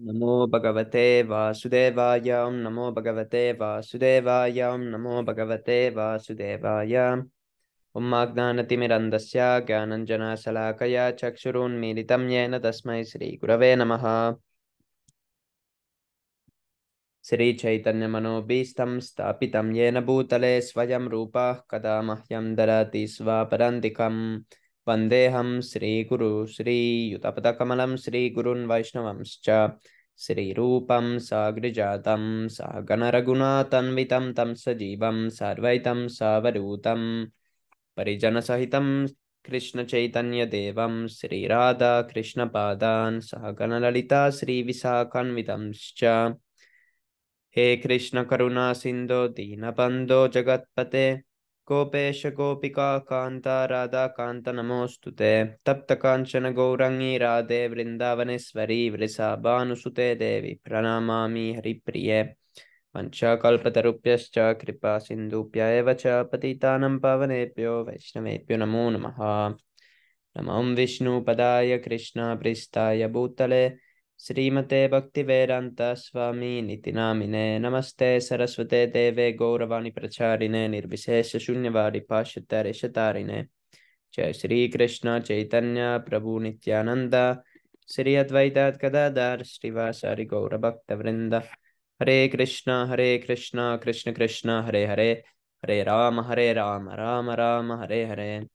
Namo Bhagavate Vasudevaya Om Namo Bhagavate Vasudevaya Om Namo Bhagavate Vasudevaya Om Agnanatimirandasya Gyananjana Salakaya Chakshurunmilitam Yena Tasmai Sri Gurave Namaha Sri Chaitanya Manobhistam Stapitam Yena Bhutale Svayam Rupa Kada Mahyam Darati Svaparandikam Vandeham Sri Guru Sri Yutapatakamalam Sri Gurun Vaishnavamscha Sri Rupam Sagrijatam Saganaragunatanvitam Tam Sajivam Sarvaitam Savarutam Parijana Sahitam Krishna Chaitanya Devam Sri Radha Krishna Padan Sahaganalalita Sri Visakanvitamscha हे कृष्ण करुणा सिंधु दीनबंधो जगतपते गोपेश गोपिका कांता राधा कांत नमोस्तुते तप्त कांचन गौरंगी राधे वृंदावनेश्वरी वृषभानुसुते देवी प्रणमामि हरिप्रिये वंशकल्पतरुभ्यश्च कृपा सिन्धुभ्य एव च पतितानं पावनेभ्यो वैष्णवेभ्यो नमो नमः नमो विष्णुपदाय कृष्णप्रेष्ठाय भूतले श्रीमते भक्तिवेदांत स्वामी निति नामिने नमस्ते सरस्वते देवे गौरवाणी प्रचारिणे निर्विशेष शून्यवादी पाश्चात्य जय श्री कृष्ण चैतन्य प्रभु नित्यानंद श्री अद्वैत गदाधर श्रीवासादि गौर भक्त वृंद हरे Krishna Krishna Krishna Hare Hare Hare Ram Ram Ram Hare Hare.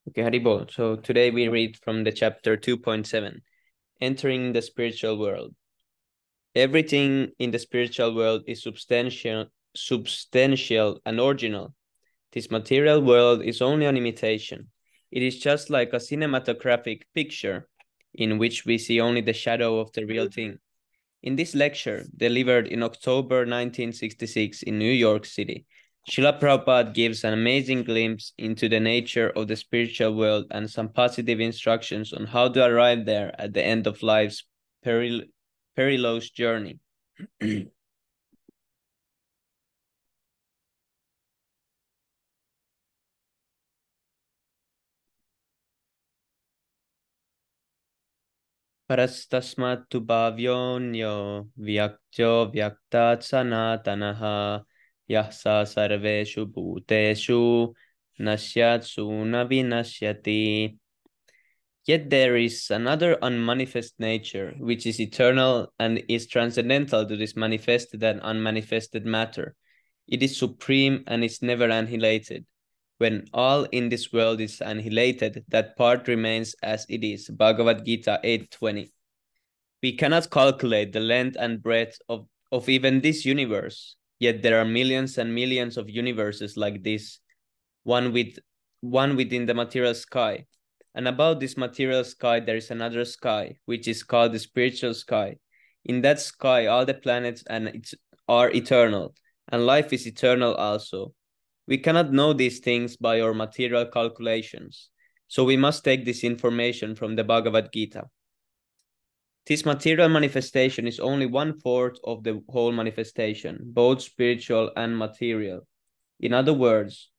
Okay, Haribol. So today we read from the chapter 2.7, Entering the Spiritual World. Everything in the spiritual world is substantial and original. This material world is only an imitation. It is just like a cinematographic picture in which we see only the shadow of the real thing. In this lecture, delivered in October 1966 in New York City, Srila Prabhupada gives an amazing glimpse into the nature of the spiritual world and some positive instructions on how to arrive there at the end of life's perilous journey. Parastasmat tu bhavyonyo vyaktyo vyaktat sanatanaha yahsa sarveshu bhuteshu nasyatsu navinashyati. Yet there is another unmanifest nature, which is eternal and is transcendental to this manifested and unmanifested matter. It is supreme and is never annihilated. When all in this world is annihilated, that part remains as it is. Bhagavad Gita 8:20. We cannot calculate the length and breadth of even this universe, yet there are millions and millions of universes like this, one within the material sky. And above this material sky, there is another sky, which is called the spiritual sky. In that sky, all the planets are eternal, and life is eternal also. We cannot know these things by our material calculations, so we must take this information from the Bhagavad Gita. This material manifestation is only 1/4 of the whole manifestation, both spiritual and material. In other words,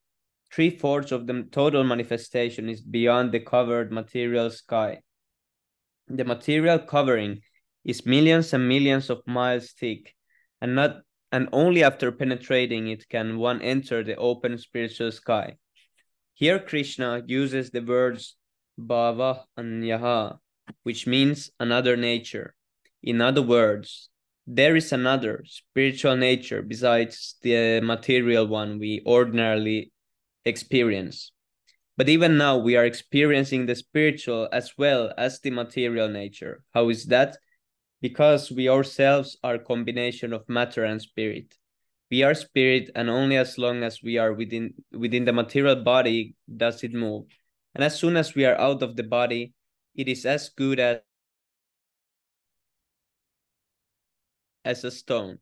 3/4 of the total manifestation is beyond the covered material sky. The material covering is millions and millions of miles thick, and only after penetrating it can one enter the open spiritual sky. Here Krishna uses the words bhava anyaha, which means another nature. In other words, there is another spiritual nature besides the material one we ordinarily experience. But even now we are experiencing the spiritual as well as the material nature. How is that? Because we ourselves are a combination of matter and spirit. We are spirit, and only as long as we are within the material body does it move. And as soon as we are out of the body, it is as good as a stone.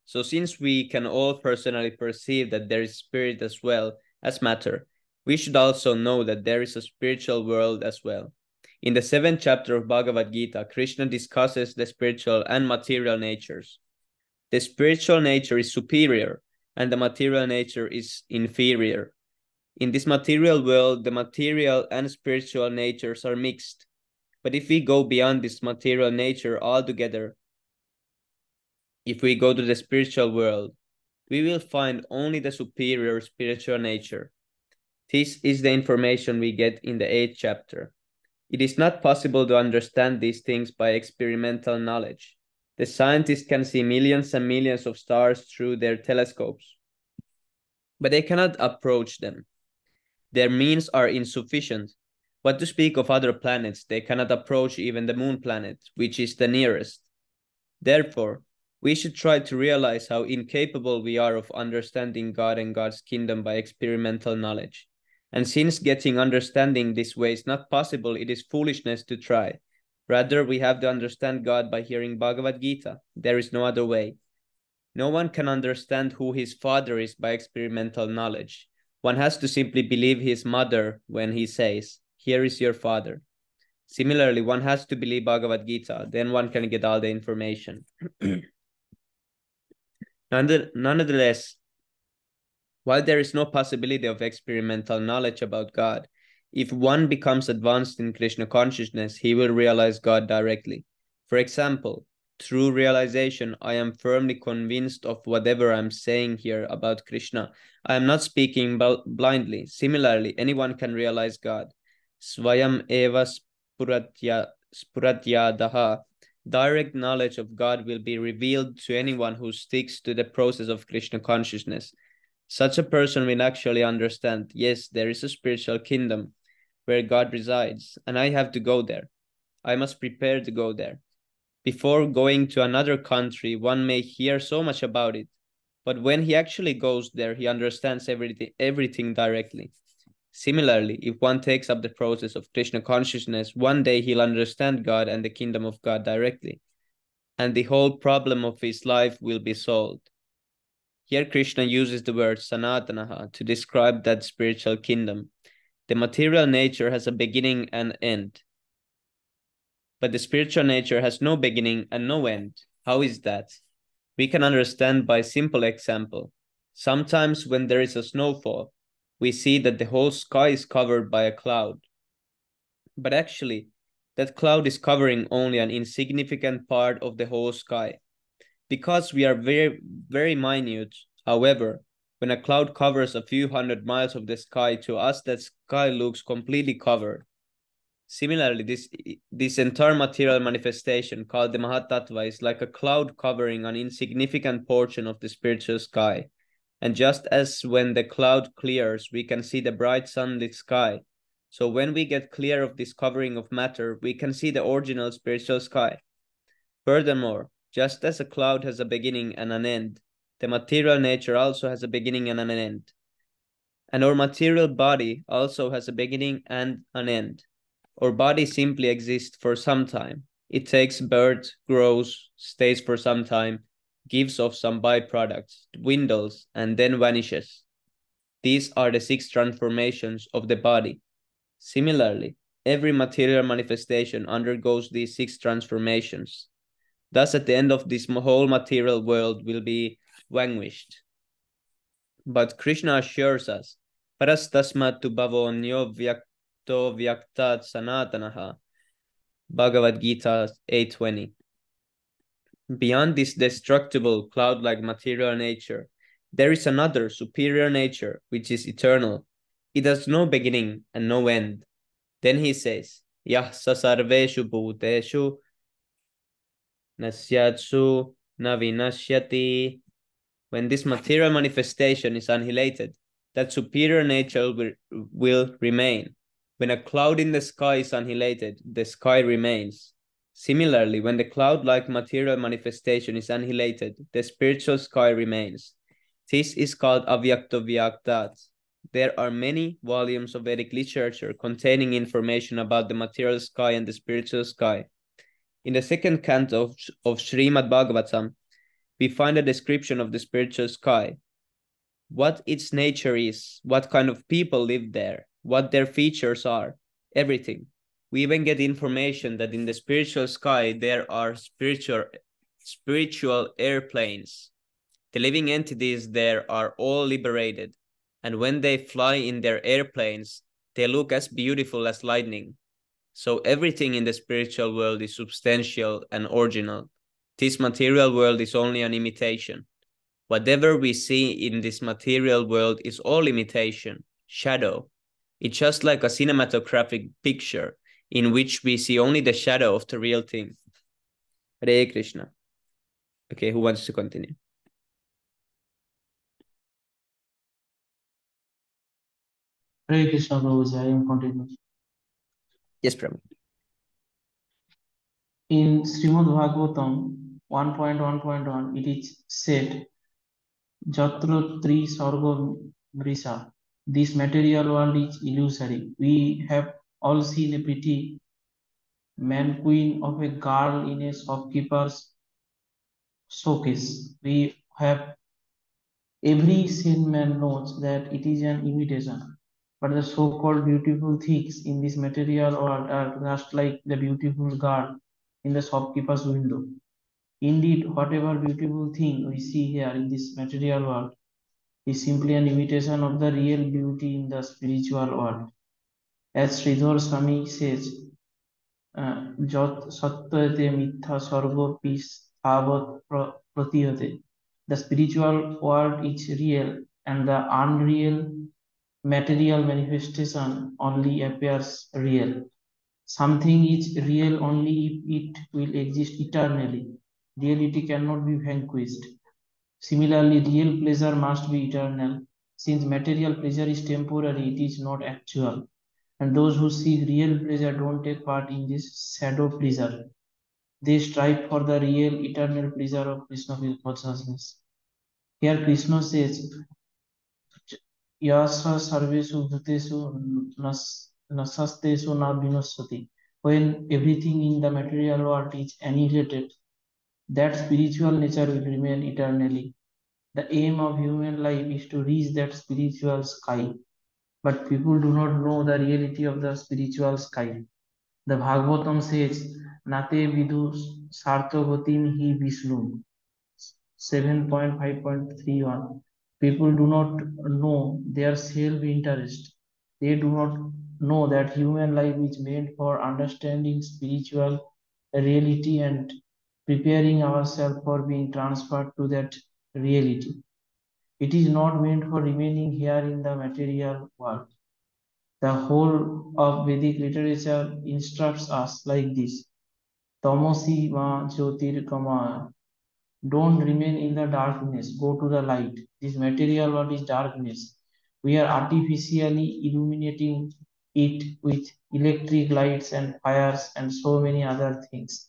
So since we can all personally perceive that there is spirit as well as matter, we should also know that there is a spiritual world as well. In the 7th chapter of Bhagavad Gita, Krishna discusses the spiritual and material natures. The spiritual nature is superior and the material nature is inferior. In this material world, the material and spiritual natures are mixed. But if we go beyond this material nature altogether, if we go to the spiritual world, we will find only the superior spiritual nature. This is the information we get in the 8th chapter. It is not possible to understand these things by experimental knowledge. The scientists can see millions and millions of stars through their telescopes, but they cannot approach them. Their means are insufficient. What to speak of other planets, they cannot approach even the moon planet, which is the nearest. Therefore, we should try to realize how incapable we are of understanding God and God's kingdom by experimental knowledge. And since getting understanding this way is not possible, it is foolishness to try. Rather, we have to understand God by hearing Bhagavad Gita. There is no other way. No one can understand who his father is by experimental knowledge. One has to simply believe his mother when he says, "Here is your father." Similarly, one has to believe Bhagavad Gita, then one can get all the information. Nonetheless, while there is no possibility of experimental knowledge about God, if one becomes advanced in Krishna consciousness, he will realize God directly. For example, through realization, I am firmly convinced of whatever I'm saying here about Krishna. I am not speaking blindly. Similarly, anyone can realize God. Swayam eva spuratyadaha. Direct knowledge of God will be revealed to anyone who sticks to the process of Krishna consciousness. Such a person will actually understand, yes, there is a spiritual kingdom where God resides, and I have to go there. I must prepare to go there. Before going to another country, one may hear so much about it, but when he actually goes there, he understands everything directly. Similarly, if one takes up the process of Krishna consciousness, one day he'll understand God and the kingdom of God directly, and the whole problem of his life will be solved. Here Krishna uses the word Sanatanaha to describe that spiritual kingdom. The material nature has a beginning and end, but the spiritual nature has no beginning and no end. How is that? We can understand by simple example. Sometimes when there is a snowfall, we see that the whole sky is covered by a cloud. But actually, that cloud is covering only an insignificant part of the whole sky. Because we are very, very minute, however, when a cloud covers a few hundred miles of the sky, to us that sky looks completely covered. Similarly, this entire material manifestation called the Mahatattva is like a cloud covering an insignificant portion of the spiritual sky. And just as when the cloud clears, we can see the bright sunlit sky. So when we get clear of this covering of matter, we can see the original spiritual sky. Furthermore, just as a cloud has a beginning and an end, the material nature also has a beginning and an end. And our material body also has a beginning and an end. Our body simply exists for some time. It takes birth, grows, stays for some time, gives off some byproducts, dwindles, and then vanishes. These are the 6 transformations of the body. Similarly, every material manifestation undergoes these 6 transformations. Thus, at the end of this whole material world will be vanquished. But Krishna assures us, Parastasmat tu bhavonyo vyakto vyaktat sanatanaha. Bhagavad Gita 8:20. Beyond this destructible cloud-like material nature, there is another superior nature which is eternal. It has no beginning and no end. Then he says, Yah sasarveshu bhuteshu nasyatsu navinashyati. When this material manifestation is annihilated, that superior nature will remain. When a cloud in the sky is annihilated, the sky remains. Similarly, when the cloud-like material manifestation is annihilated, the spiritual sky remains. This is called Avyakta Vyaktat. There are many volumes of Vedic literature containing information about the material sky and the spiritual sky. In the 2nd canto of Srimad Bhagavatam, we find a description of the spiritual sky, what its nature is, what kind of people live there, what their features are, everything. We even get information that in the spiritual sky, there are spiritual airplanes. The living entities there are all liberated. And when they fly in their airplanes, they look as beautiful as lightning. So everything in the spiritual world is substantial and original. This material world is only an imitation. Whatever we see in this material world is all imitation, shadow. It's just like a cinematographic picture in which we see only the shadow of the real thing. Hare Krishna. Okay, who wants to continue? Hare Krishna Prabhuji, I am continuing. Yes, Prabhu. In Srimad Bhagavatam 1.1.1, it is said, Jatra Tri Sargo Mrisa. This material world is illusory. We have all seen a pretty mannequin of a girl in a shopkeeper's showcase. We have every sane man knows that it is an imitation. But the so-called beautiful things in this material world are just like the beautiful girl in the shopkeeper's window. Indeed, whatever beautiful thing we see here in this material world is simply an imitation of the real beauty in the spiritual world. As Sridhar Swami says, যত সত্যতে মিথ্যা স্বর্গপি স্থাবৎ প্রতীয়তে. The spiritual world is real and the unreal material manifestation only appears real. Something is real only if it will exist eternally. Reality cannot be vanquished. Similarly, real pleasure must be eternal. Since material pleasure is temporary, it is not actual. And those who seek real pleasure don't take part in this shadow pleasure. They strive for the real eternal pleasure of Krishna consciousness. Here Krishna says, Yasa sarvesu bhutesu nasastesu na vinasati. When everything in the material world is annihilated, that spiritual nature will remain eternally. The aim of human life is to reach that spiritual sky. But people do not know the reality of the spiritual sky. The Bhagavatam says, Nate vidu sarthogatim hi visnum. 7.5.31. People do not know their self-interest. They do not know that human life is meant for understanding spiritual reality and preparing ourselves for being transferred to that reality. It is not meant for remaining here in the material world. The whole of Vedic literature instructs us like this. Tamasi ma jyotirgamaya. Don't remain in the darkness. Go to the light. This material world is darkness. We are artificially illuminating it with electric lights and fires and so many other things.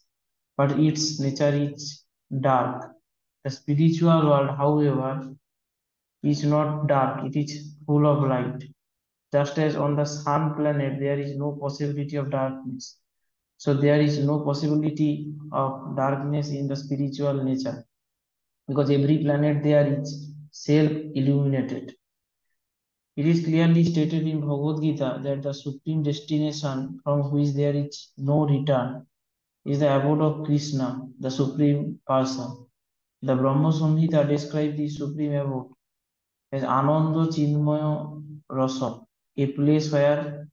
But its nature is dark. The spiritual world, however, is not dark. It is full of light. Just as on the sun planet, there is no possibility of darkness. So there is no possibility of darkness in the spiritual nature because every planet there is self-illuminated. It is clearly stated in Bhagavad Gita that the supreme destination from which there is no return is the abode of Krishna, the supreme person. The Brahma Samhita describes the supreme abode as Ananda Chinmaya Rasa, a place where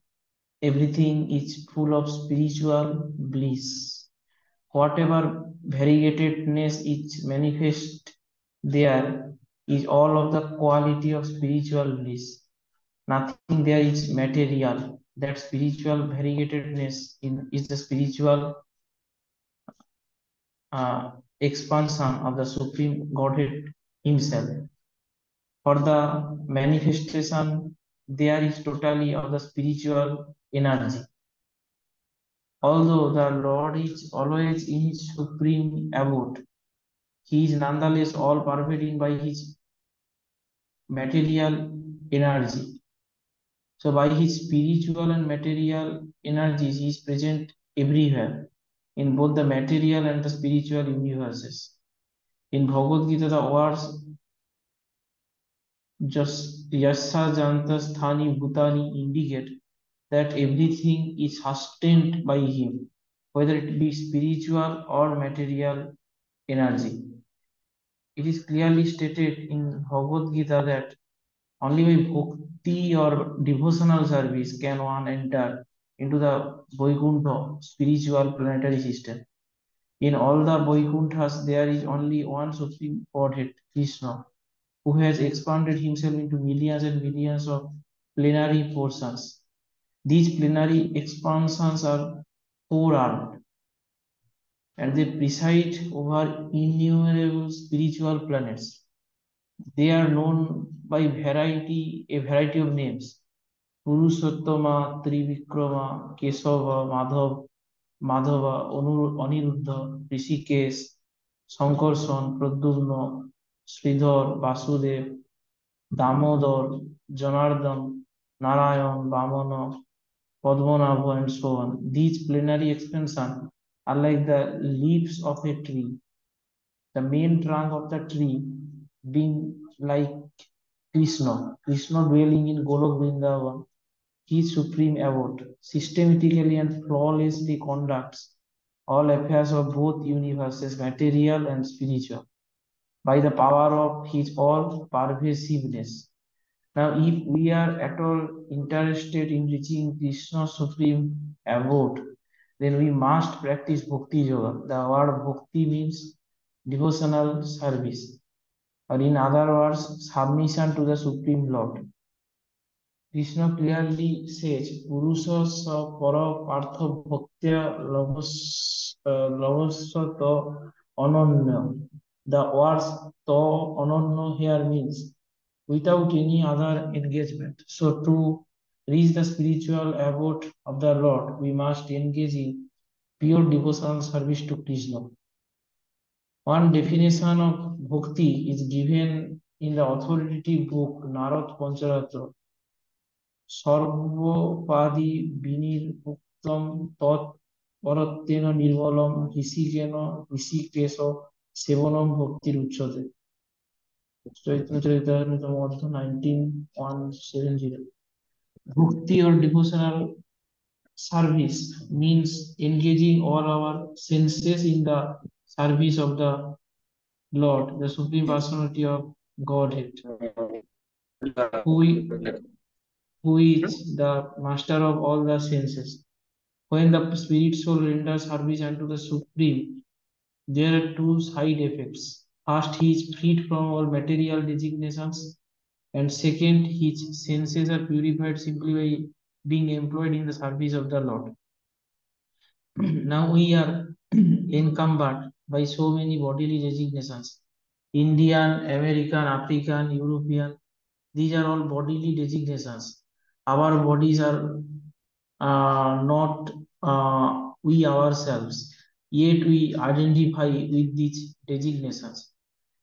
everything is full of spiritual bliss. Whatever variegatedness is manifest there is all of the quality of spiritual bliss. Nothing there is material. That spiritual variegatedness is the spiritual expansion of the Supreme Godhead Himself. For the manifestation, there is totally of the spiritual energy. Although the Lord is always in His supreme abode, He is nonetheless all pervading by His material energy. So by His spiritual and material energies, He is present everywhere in both the material and the spiritual universes. In Bhagavad Gita, the words just Yassa Janta Sthani Bhutani indicate that everything is sustained by Him, whether it be spiritual or material energy. It is clearly stated in Bhagavad Gita that Only by bhakti or devotional service can one enter into the Vaikuntha spiritual planetary system. In all the Vaikunthas, there is only one supreme Godhead, Krishna, who has expanded himself into millions and millions of plenary portions. These plenary expansions are four-armed, and they preside over innumerable spiritual planets. They are known by a variety of names: Purushottama, Trivikrama, Kesava, Madhava, Aniruddha, Rishikesh, Sankarshan, Pradyumna, Sridhar, Vasudev, Damodar, Janardhan, Narayan, Vamana, Padmanabha, and so on. These plenary expansions are like the leaves of a tree, the main trunk of the tree being like Krishna, Krishna dwelling in Golok Vrindavan, his supreme abode, systematically and flawlessly conducts all affairs of both universes, material and spiritual, by the power of his all pervasiveness. Now, if we are at all interested in reaching Krishna's supreme abode, then we must practice Bhakti Yoga. The word Bhakti means devotional service, or in other words, submission to the Supreme Lord. Krishna clearly says, Purusha sa para partha bhaktya lavasya ta ananya. The words ta ananya here means without any other engagement. So to reach the spiritual abode of the Lord, we must engage in pure devotional service to Krishna. One definition of bhakti is given in the authoritative book Narad Pancharatra. সর্বোপাধি বিনির্মুক্তম তৎ পরত্বেন নির্মলম ঋষিকেন ঋষিকেশ সেবনম ভক্তির উচ্চতে চৈতন্য চরিতামৃত মধ্য 19:170. Bhakti or devotional service means engaging all our senses in the service of the Lord, the Supreme Personality of Godhead, who, who is the master of all the senses. When the spirit soul renders service unto the Supreme, there are two side effects. First, he is freed from all material designations, and second, his senses are purified simply by being employed in the service of the Lord. Now we are encumbered by so many bodily designations: Indian, American, African, European. These are all bodily designations. Our bodies are not we ourselves, yet we identify with these designations.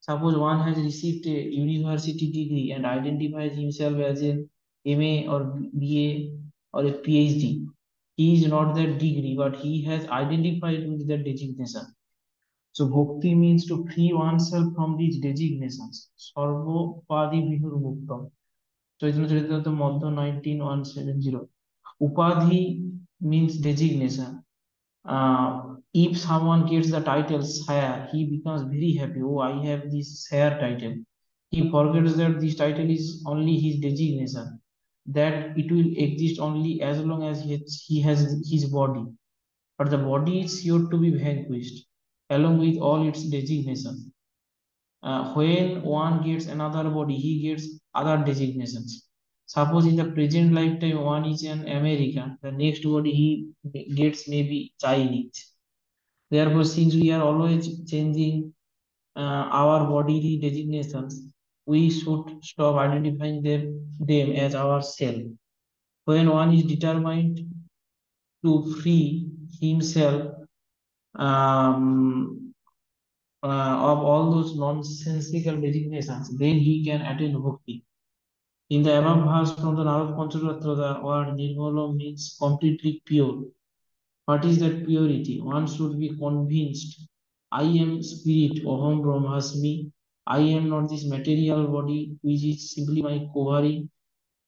Suppose one has received a university degree and identifies himself as an MA or BA or a PhD. He is not that degree, but he has identified with that designation. So bhakti means to free oneself from these designations. Sarvopadi vihur muktam. Chaitanya Charitamrita Madhya 19:170. Upadhi means designation. If someone gets the title sire, he becomes very happy. Oh, I have this sire title. He forgets that this title is only his designation, that it will exist only as long as he has his body. But the body is sure to be vanquished along with all its designation. When one gets another body, he gets other designations. Suppose in the present lifetime one is an American, the next body he gets maybe Chinese. Therefore, since we are always changing our bodily designations, we should stop identifying them as our self. When one is determined to free himself um, of all those nonsensical designations, then he can attain bhakti. In the above verse from the Narad Pancharatra, the word Nirmala means completely pure. What is that purity? One should be convinced: I am spirit, Aham Brahmasmi. I am not this material body, which is simply my covering.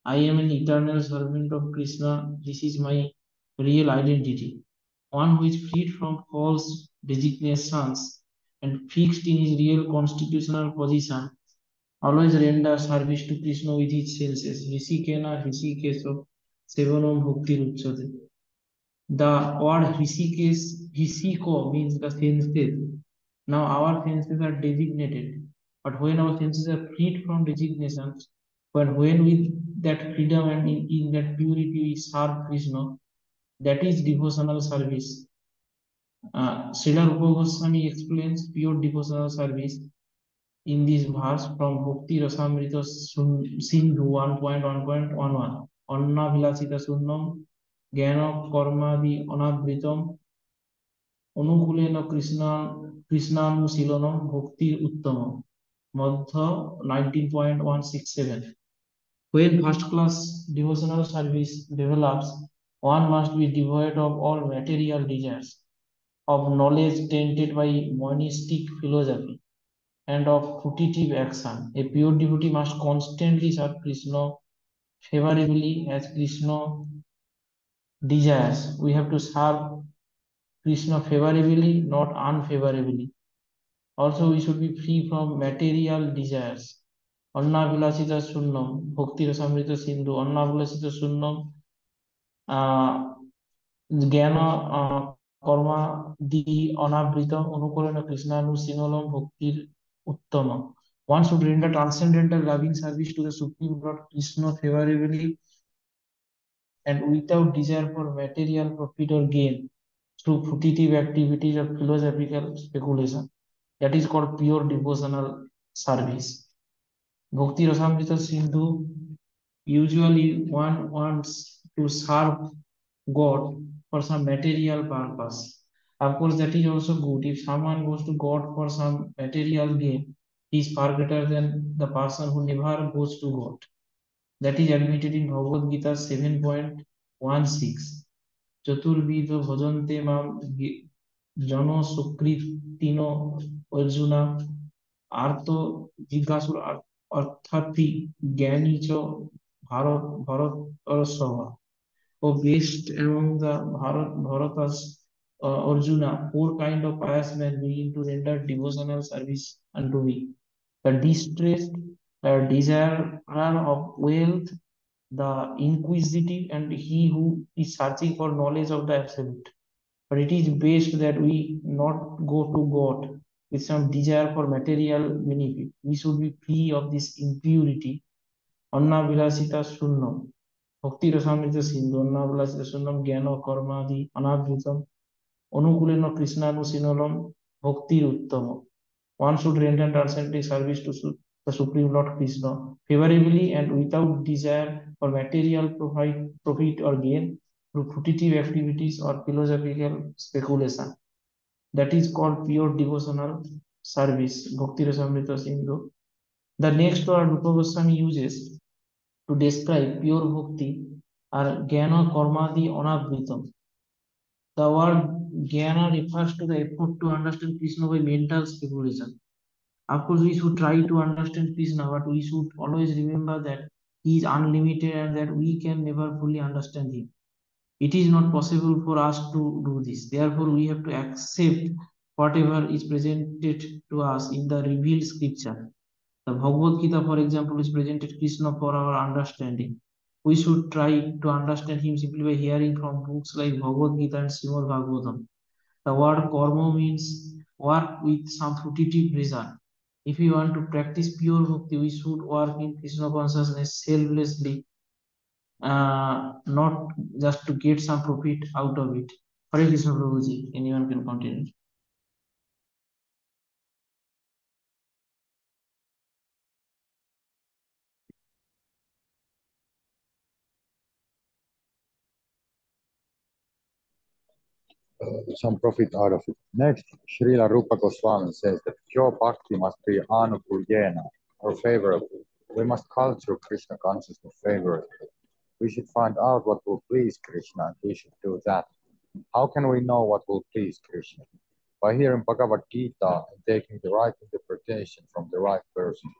I am an eternal servant of Krishna. This is my real identity. One who is freed from false designations and fixed in his real constitutional position Always render service to Krishna with his senses. Rishikena, Rishikeso, Sevanam Bhakti Ruchate. The word Rishikesh, Rishiko means the senses. Now our senses are designated, but when our senses are freed from designations, when with that freedom and in that purity we serve Krishna, that is devotional service. Srila Rupa Goswami explains pure devotional service in this verse from Bhakti Rasamrita Sindhu 1.1.11. Anna Vilasita Sunnam Jnana Karmadi Anadritam Anukulena Krishnanusilanam Bhakti Uttamam. Madhya 19.167. When first class devotional service develops, one must be devoid of all material desires, of knowledge tainted by monistic philosophy, and of fruitive action. A pure devotee must constantly serve Krishna favorably as Krishna desires. We have to serve Krishna favorably, not unfavorably. Also, we should be free from material desires. Anna Vilasita Sunnam, Bhakti Rasamrita Sindhu, Anna Vilasita Sunnam, uh, Jnana Karma Di Anabrita, Anukulana Krishna Nusinolam Bhakti Uttama. One should render transcendental loving service to the Supreme Lord Krishna favorably and without desire for material profit or gain through fruitive activities or philosophical speculation. That is called pure devotional service. Bhakti Rasamrita Sindhu, usually one wants to serve God for some material purpose. Of course, that is also good. If someone goes to God for some material gain, he is far greater than the person who never goes to God. That is admitted in Bhagavad Gita 7.16. Chaturvido bhajante mam jano sukritino arjuna arto jigasur arthati জ্ঞানী চ Bharat best among the Bharatas, Arjuna, four kind of pious men willing to render devotional service unto me. The distressed, the desirer of wealth, the inquisitive, and he who is searching for knowledge of the absolute. But it is best that we not go to God with some desire for material benefit. We should be free of this impurity. Anna Vilasita Sunnam. Bhakti Rasamrita Sindhu, Annavilasita Sunnam, Jnana Karmadi, Anadritam, Anukulena Krishnanusinolam, Bhakti Uttama. One should render transcendental service to the Supreme Lord Krishna favorably and without desire for material profit or gain through fruitive activities or philosophical speculation. That is called pure devotional service. Bhakti Rasamrita Sindhu. The next word Rupa Goswami uses to describe pure bhakti are jnana karmadi anavritam. The word jnana refers to the effort to understand Krishna by mental speculation. Of course, we should try to understand Krishna, but we should always remember that he is unlimited and that we can never fully understand him. It is not possible for us to do this. Therefore, we have to accept whatever is presented to us in the revealed scripture. The Bhagavad Gita, for example, is presented Krishna for our understanding. We should try to understand him simply by hearing from books like Bhagavad Gita and Srimad Bhagavatam. The word karma means work with some fruitive result. If we want to practice pure bhakti, we should work in Krishna consciousness selflessly, not just to get some profit out of it. Hare Krishna Prabhuji, anyone can continue. Some profit out of it. Next, Srila Rupa Goswami says that pure bhakti must be anukulyena, or favorable. We must culture Krishna consciousness favorably. We should find out what will please Krishna, and we should do that. How can we know what will please Krishna? By hearing Bhagavad Gita and taking the right interpretation from the right person.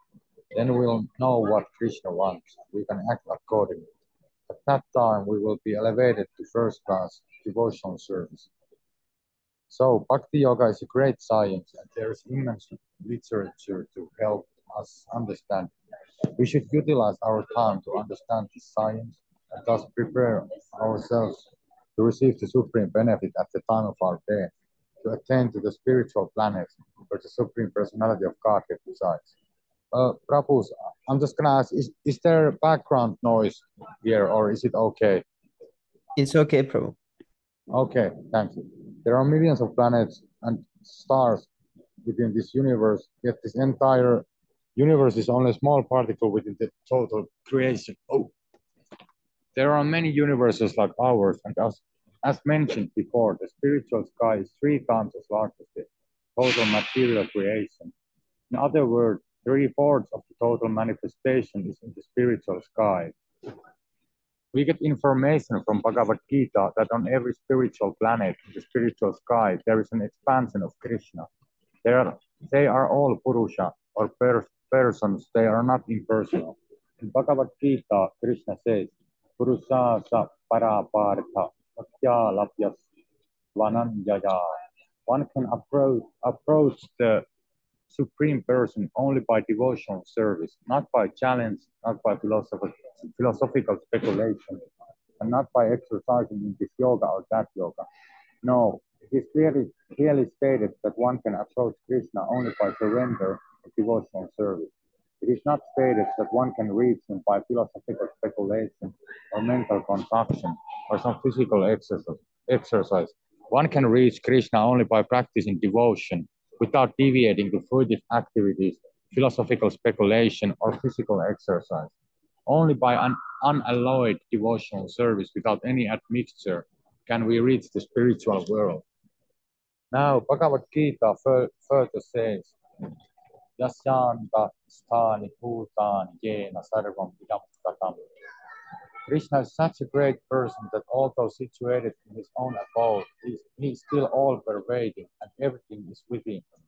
Then we'll know what Krishna wants. We can act accordingly. At that time, we will be elevated to first class devotional service. So, Bhakti Yoga is a great science, and there is immense literature to help us understand. We should utilize our time to understand this science and thus prepare ourselves to receive the supreme benefit at the time of our death, to attain to the spiritual planet where the supreme personality of Godhead resides. Prabhu, I'm just gonna ask, is there background noise here or is it okay? It's okay, Prabhu. Okay, thank you. There are millions of planets and stars within this universe, yet this entire universe is only a small particle within the total creation. Oh, there are many universes like ours, and as mentioned before, the spiritual sky is 3 times as large as the total material creation. In other words, 3/4 of the total manifestation is in the spiritual sky. We get information from Bhagavad Gita that on every spiritual planet in the spiritual sky, there is an expansion of Krishna. They are all Purusha or persons, they are not impersonal. In Bhagavad Gita, Krishna says, Purusha sa parapartha satya lapyas vananjaya. One can approach the Supreme Person only by devotional service, not by challenge, not by philosophical speculation, and not by exercising in this yoga or that yoga. No, it is clearly stated that one can approach Krishna only by surrender and devotional service. It is not stated that one can reach him by philosophical speculation or mental concoction or some physical exercise. One can reach Krishna only by practicing devotion without deviating to fruitive activities, philosophical speculation, or physical exercise. Only by an unalloyed devotional service without any admixture can we reach the spiritual world. Now, Bhagavad Gita further says, Yasyanta sthani bhutani yena sarvam idam tatam. Krishna is such a great person that although situated in his own abode, he is still all-pervading and everything is within him.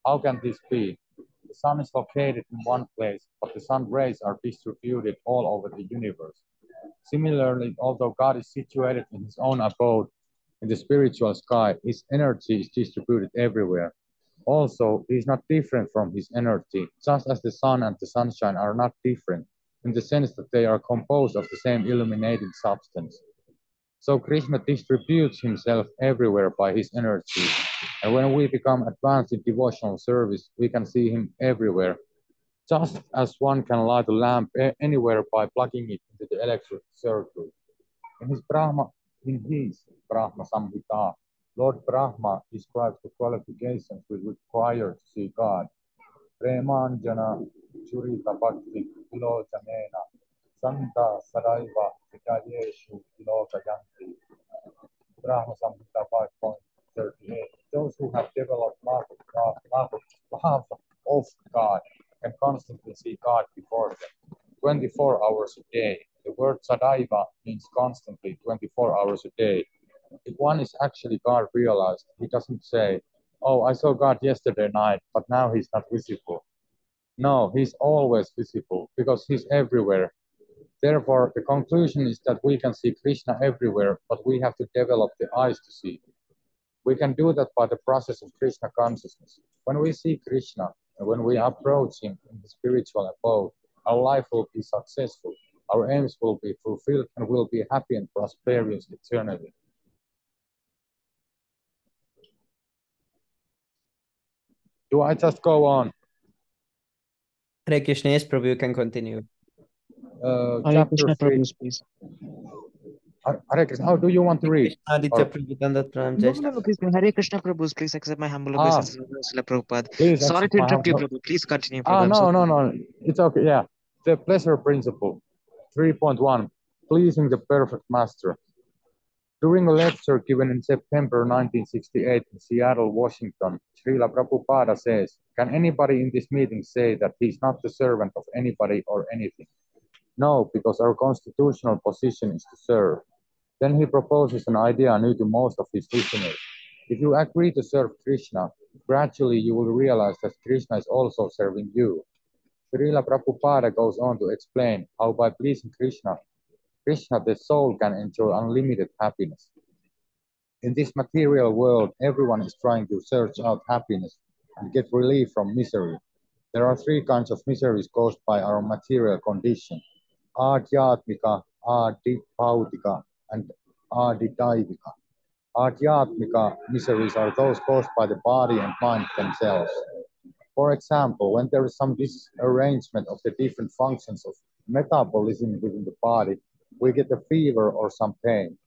How can this be? The sun is located in one place, but the sun rays are distributed all over the universe. Similarly, although God is situated in his own abode in the spiritual sky, his energy is distributed everywhere. Also, he is not different from his energy, just as the sun and the sunshine are not different, in the sense that they are composed of the same illuminating substance. So Krishna distributes himself everywhere by his energy, and when we become advanced in devotional service, we can see him everywhere, just as one can light a lamp anywhere by plugging it into the electric circuit. In his Brahma Samhita, Lord Brahma describes the qualifications we require to see God. Premanjana Churita Bhakti Vilojanena Santa Saraiva Vikayeshu Vilokayanti. Brahma Samhita 5.38. Those who have developed love of God can constantly see God before them, 24 hours a day. The word Sadaiva means constantly, 24 hours a day. If one is actually God realized, he doesn't say, oh, I saw God yesterday night, but now he's not visible. No, he's always visible because he's everywhere. Therefore, the conclusion is that we can see Krishna everywhere, but we have to develop the eyes to see him. We can do that by the process of Krishna consciousness. When we see Krishna and when we approach him in the spiritual abode, our life will be successful, our aims will be fulfilled, and we'll be happy and prosperous eternally. Do I just go on? Hare Krishna, yes, Prabhu, you can continue. Hare Chapter Krishna 3. Prabhu, please. Hare Krishna, how do you want to read? Aditya Prabhu, Dandat Pranam, Jai Shri. Please, Hare Krishna Prabhu, please accept my humble obeisances, Srila Prabhupada. Please Sorry accept to my interrupt you, humble- Prabhu. Please continue, Prabhu. No. It's okay, yeah. The pleasure principle. 3.1. Pleasing the perfect master. During a lecture given in September 1968 in Seattle, Washington, Srila Prabhupada says, can anybody in this meeting say that he's not the servant of anybody or anything? No, because our constitutional position is to serve. Then he proposes an idea new to most of his listeners. If you agree to serve Krishna, gradually you will realize that Krishna is also serving you. Srila Prabhupada goes on to explain how by pleasing Krishna, the soul can enjoy unlimited happiness. In this material world, everyone is trying to search out happiness and get relief from misery. There are three kinds of miseries caused by our material condition: adhyatmika, adipautika, and adidaivika. Adhyatmika miseries are those caused by the body and mind themselves. For example, when there is some disarrangement of the different functions of metabolism within the body, we get a fever or some pain.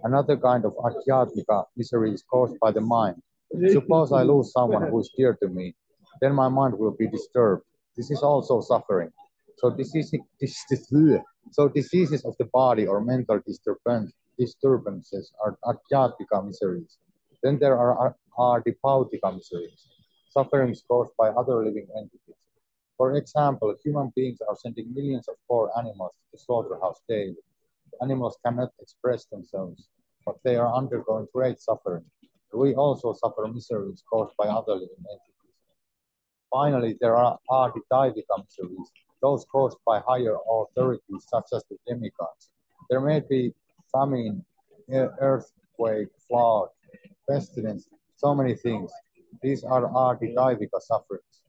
Another kind of adhyatmika misery is caused by the mind. Suppose I lose someone who is dear to me, then my mind will be disturbed. This is also suffering. So diseases of the body or mental disturbances are adhyatmika miseries. Then there are adipautika miseries, sufferings caused by other living entities. For example, human beings are sending millions of poor animals to the slaughterhouse daily. Animals cannot express themselves, but they are undergoing great suffering. We also suffer miseries caused by other living entities. Finally, there are adidaivika miseries, those caused by higher authorities such as the demigods. There may be famine, earthquake, flood, pestilence, so many things. These are adidaivika sufferings.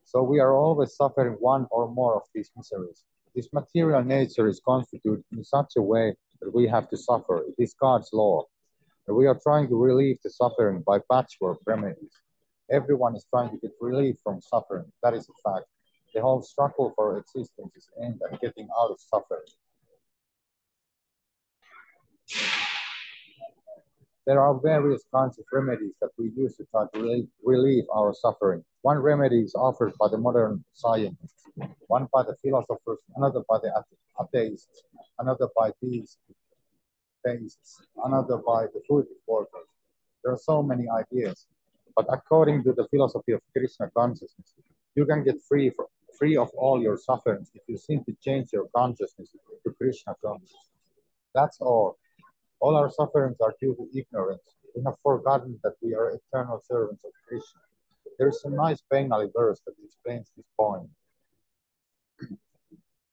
So we are always suffering one or more of these miseries. This material nature is constituted in such a way that we have to suffer. It is God's law. And we are trying to relieve the suffering by patchwork remedies. Everyone is trying to get relief from suffering. That is a fact. The whole struggle for existence is aimed at getting out of suffering. There are various kinds of remedies that we use to try to relieve our suffering. One remedy is offered by the modern scientists, one by the philosophers, another by the atheists, another by theists, another by the food workers. There are so many ideas, but according to the philosophy of Krishna consciousness, you can get free of all your sufferings if you simply change your consciousness to Krishna consciousness. That's all. All our sufferings are due to ignorance. We have forgotten that we are eternal servants of Krishna. There is a nice Bengali verse that explains this point.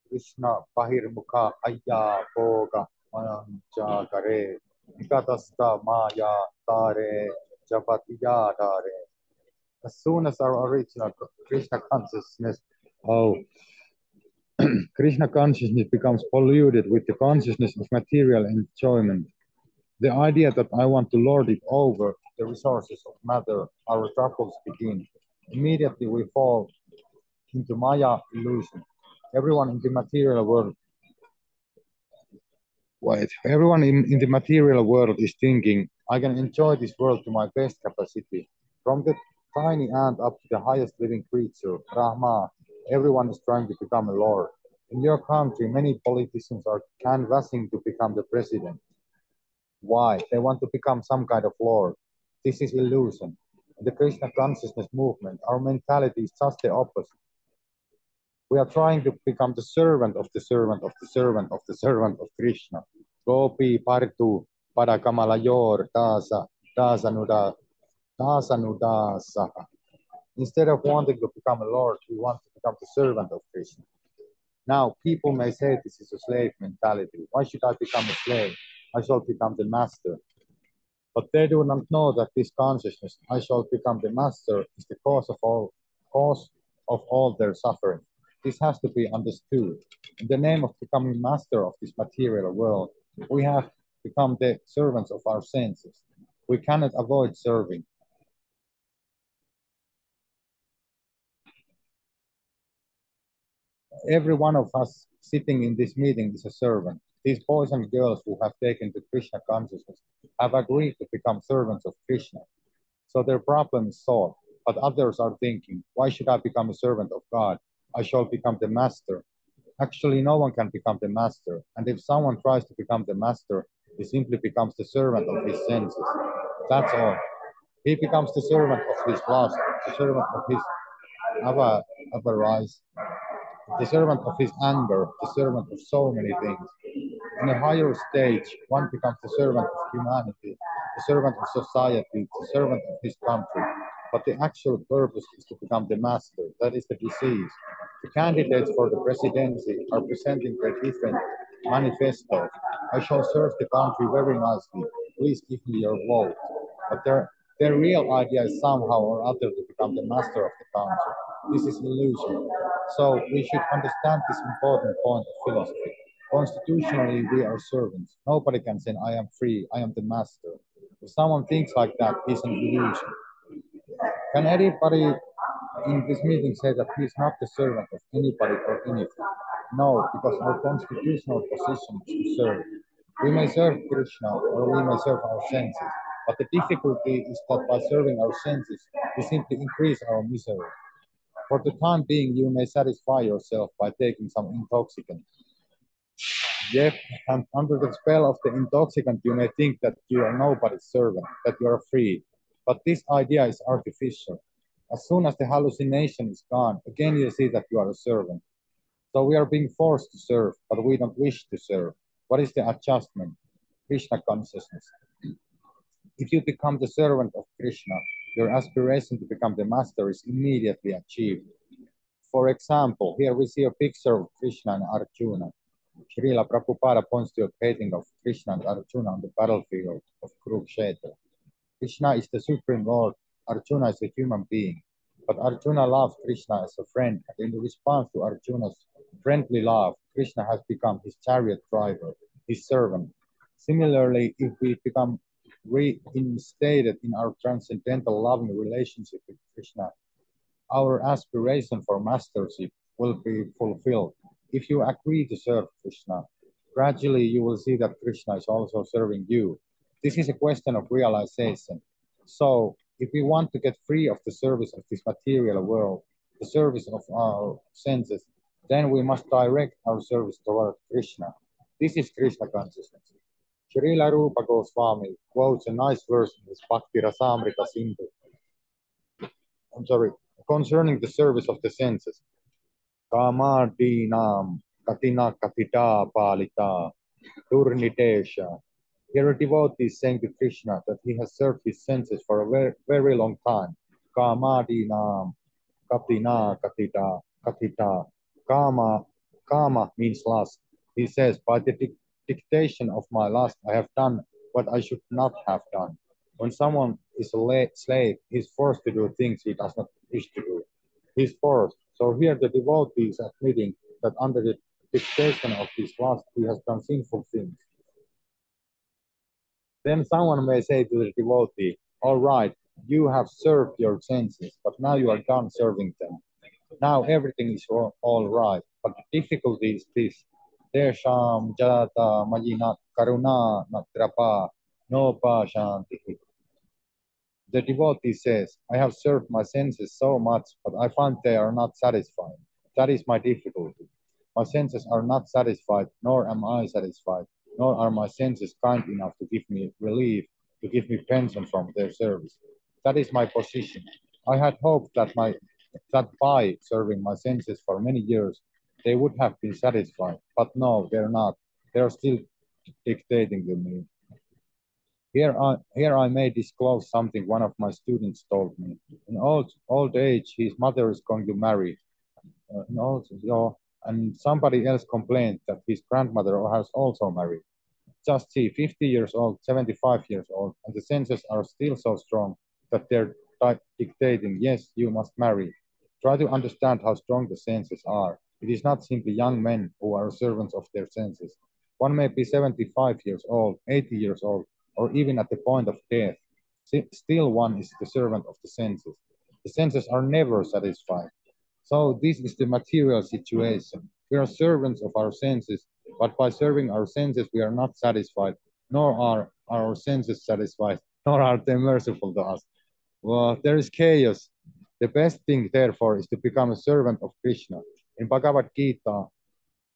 Krishna Bahirmukha Ayya Bhoga Mananja Kare Nikatasta Maya Tare Japatiya Tare. As soon as our original Krishna consciousness, Krishna consciousness becomes polluted with the consciousness of material enjoyment, the idea that I want to lord it over the resources of matter, our troubles begin. Immediately we fall into Maya illusion. Everyone in the material world is thinking, I can enjoy this world to my best capacity. From the tiny ant up to the highest living creature, Brahma, everyone is trying to become a lord. In your country, many politicians are canvassing to become the president. Why? They want to become some kind of lord. This is illusion. In the Krishna consciousness movement, our mentality is just the opposite. We are trying to become the servant of the servant of the servant of the servant of Krishna. Gopi partu padakamalayor dasanudasa. Instead of wanting to become a lord, we want to become the servant of Krishna. Now, people may say this is a slave mentality. Why should I become a slave? I shall become the master. But they do not know that this consciousness, I shall become the master, is the cause of all their suffering. This has to be understood. In the name of becoming master of this material world, we have become the servants of our senses. We cannot avoid serving. Every one of us sitting in this meeting is a servant. These boys and girls who have taken to Krishna consciousness have agreed to become servants of Krishna. So their problem is solved. But others are thinking, why should I become a servant of God? I shall become the master. Actually, no one can become the master. And if someone tries to become the master, he simply becomes the servant of his senses. That's all. He becomes the servant of his lust, the servant of his avarice, the servant of his anger, the servant of so many things. In a higher stage, one becomes the servant of humanity, the servant of society, the servant of his country. But the actual purpose is to become the master. That is the disease. The candidates for the presidency are presenting their different manifestos. I shall serve the country very nicely. Please give me your vote. But their real idea is somehow or other to become the master of the country. This is illusion. So we should understand this important point of philosophy. Constitutionally, we are servants. Nobody can say, I am free, I am the master. If someone thinks like that, he's an illusion. Can anybody in this meeting say that he is not the servant of anybody or anything? No, because our constitutional position is to serve. We may serve Krishna or we may serve our senses, but the difficulty is that by serving our senses, we simply increase our misery. For the time being, you may satisfy yourself by taking some intoxicant. Yet, and under the spell of the intoxicant, you may think that you are nobody's servant, that you are free. But this idea is artificial. As soon as the hallucination is gone, again you see that you are a servant. So we are being forced to serve, but we don't wish to serve. What is the adjustment? Krishna consciousness. If you become the servant of Krishna, your aspiration to become the master is immediately achieved. For example, here we see a picture of Krishna and Arjuna. Srila Prabhupada points to a painting of Krishna and Arjuna on the battlefield of Kurukshetra. Krishna is the Supreme Lord, Arjuna is a human being. But Arjuna loves Krishna as a friend, and in response to Arjuna's friendly love, Krishna has become his chariot driver, his servant. Similarly, if we become reinstated in our transcendental loving relationship with Krishna, our aspiration for mastership will be fulfilled. If you agree to serve Krishna, gradually you will see that Krishna is also serving you. This is a question of realization. So, if we want to get free of the service of this material world, the service of our senses, then we must direct our service toward Krishna. This is Krishna consciousness. Srila Rupa Goswami quotes a nice verse in his Bhakti Rasamrita Sindhu. Concerning the service of the senses. Kamadinam katina katita palita turnitesha. Here a devotee is saying to Krishna that he has served his senses for a very, very long time. Kamadinam katina katita katita. Kama means lust. He says, by the dictation of my lust, I have done what I should not have done. When someone is a slave, he's forced to do things he does not wish to do. He's forced. So here the devotee is admitting that under the dictation of his lust, he has done sinful things. Then someone may say to the devotee, all right, you have served your senses, but now you are done serving them. Now everything is all right. But the difficulty is this. Desham jata majina karuna natrapa no pashanti. The devotee says, I have served my senses so much, but I find they are not satisfied. That is my difficulty. My senses are not satisfied, nor am I satisfied, nor are my senses kind enough to give me relief, to give me pension from their service. That is my position. I had hoped that by serving my senses for many years, they would have been satisfied, but no, they're not. They're still dictating to me. Here I may disclose something one of my students told me. In old age, his mother is going to marry. And somebody else complained that his grandmother has also married. Just see, 50 years old, 75 years old, and the senses are still so strong that they're dictating, yes, you must marry. Try to understand how strong the senses are. It is not simply young men who are servants of their senses. One may be 75 years old, 80 years old, or even at the point of death. Still one is the servant of the senses. The senses are never satisfied. So this is the material situation. We are servants of our senses, but by serving our senses, we are not satisfied, nor are our senses satisfied, nor are they merciful to us. Well, there is chaos. The best thing, therefore, is to become a servant of Krishna. In Bhagavad Gita,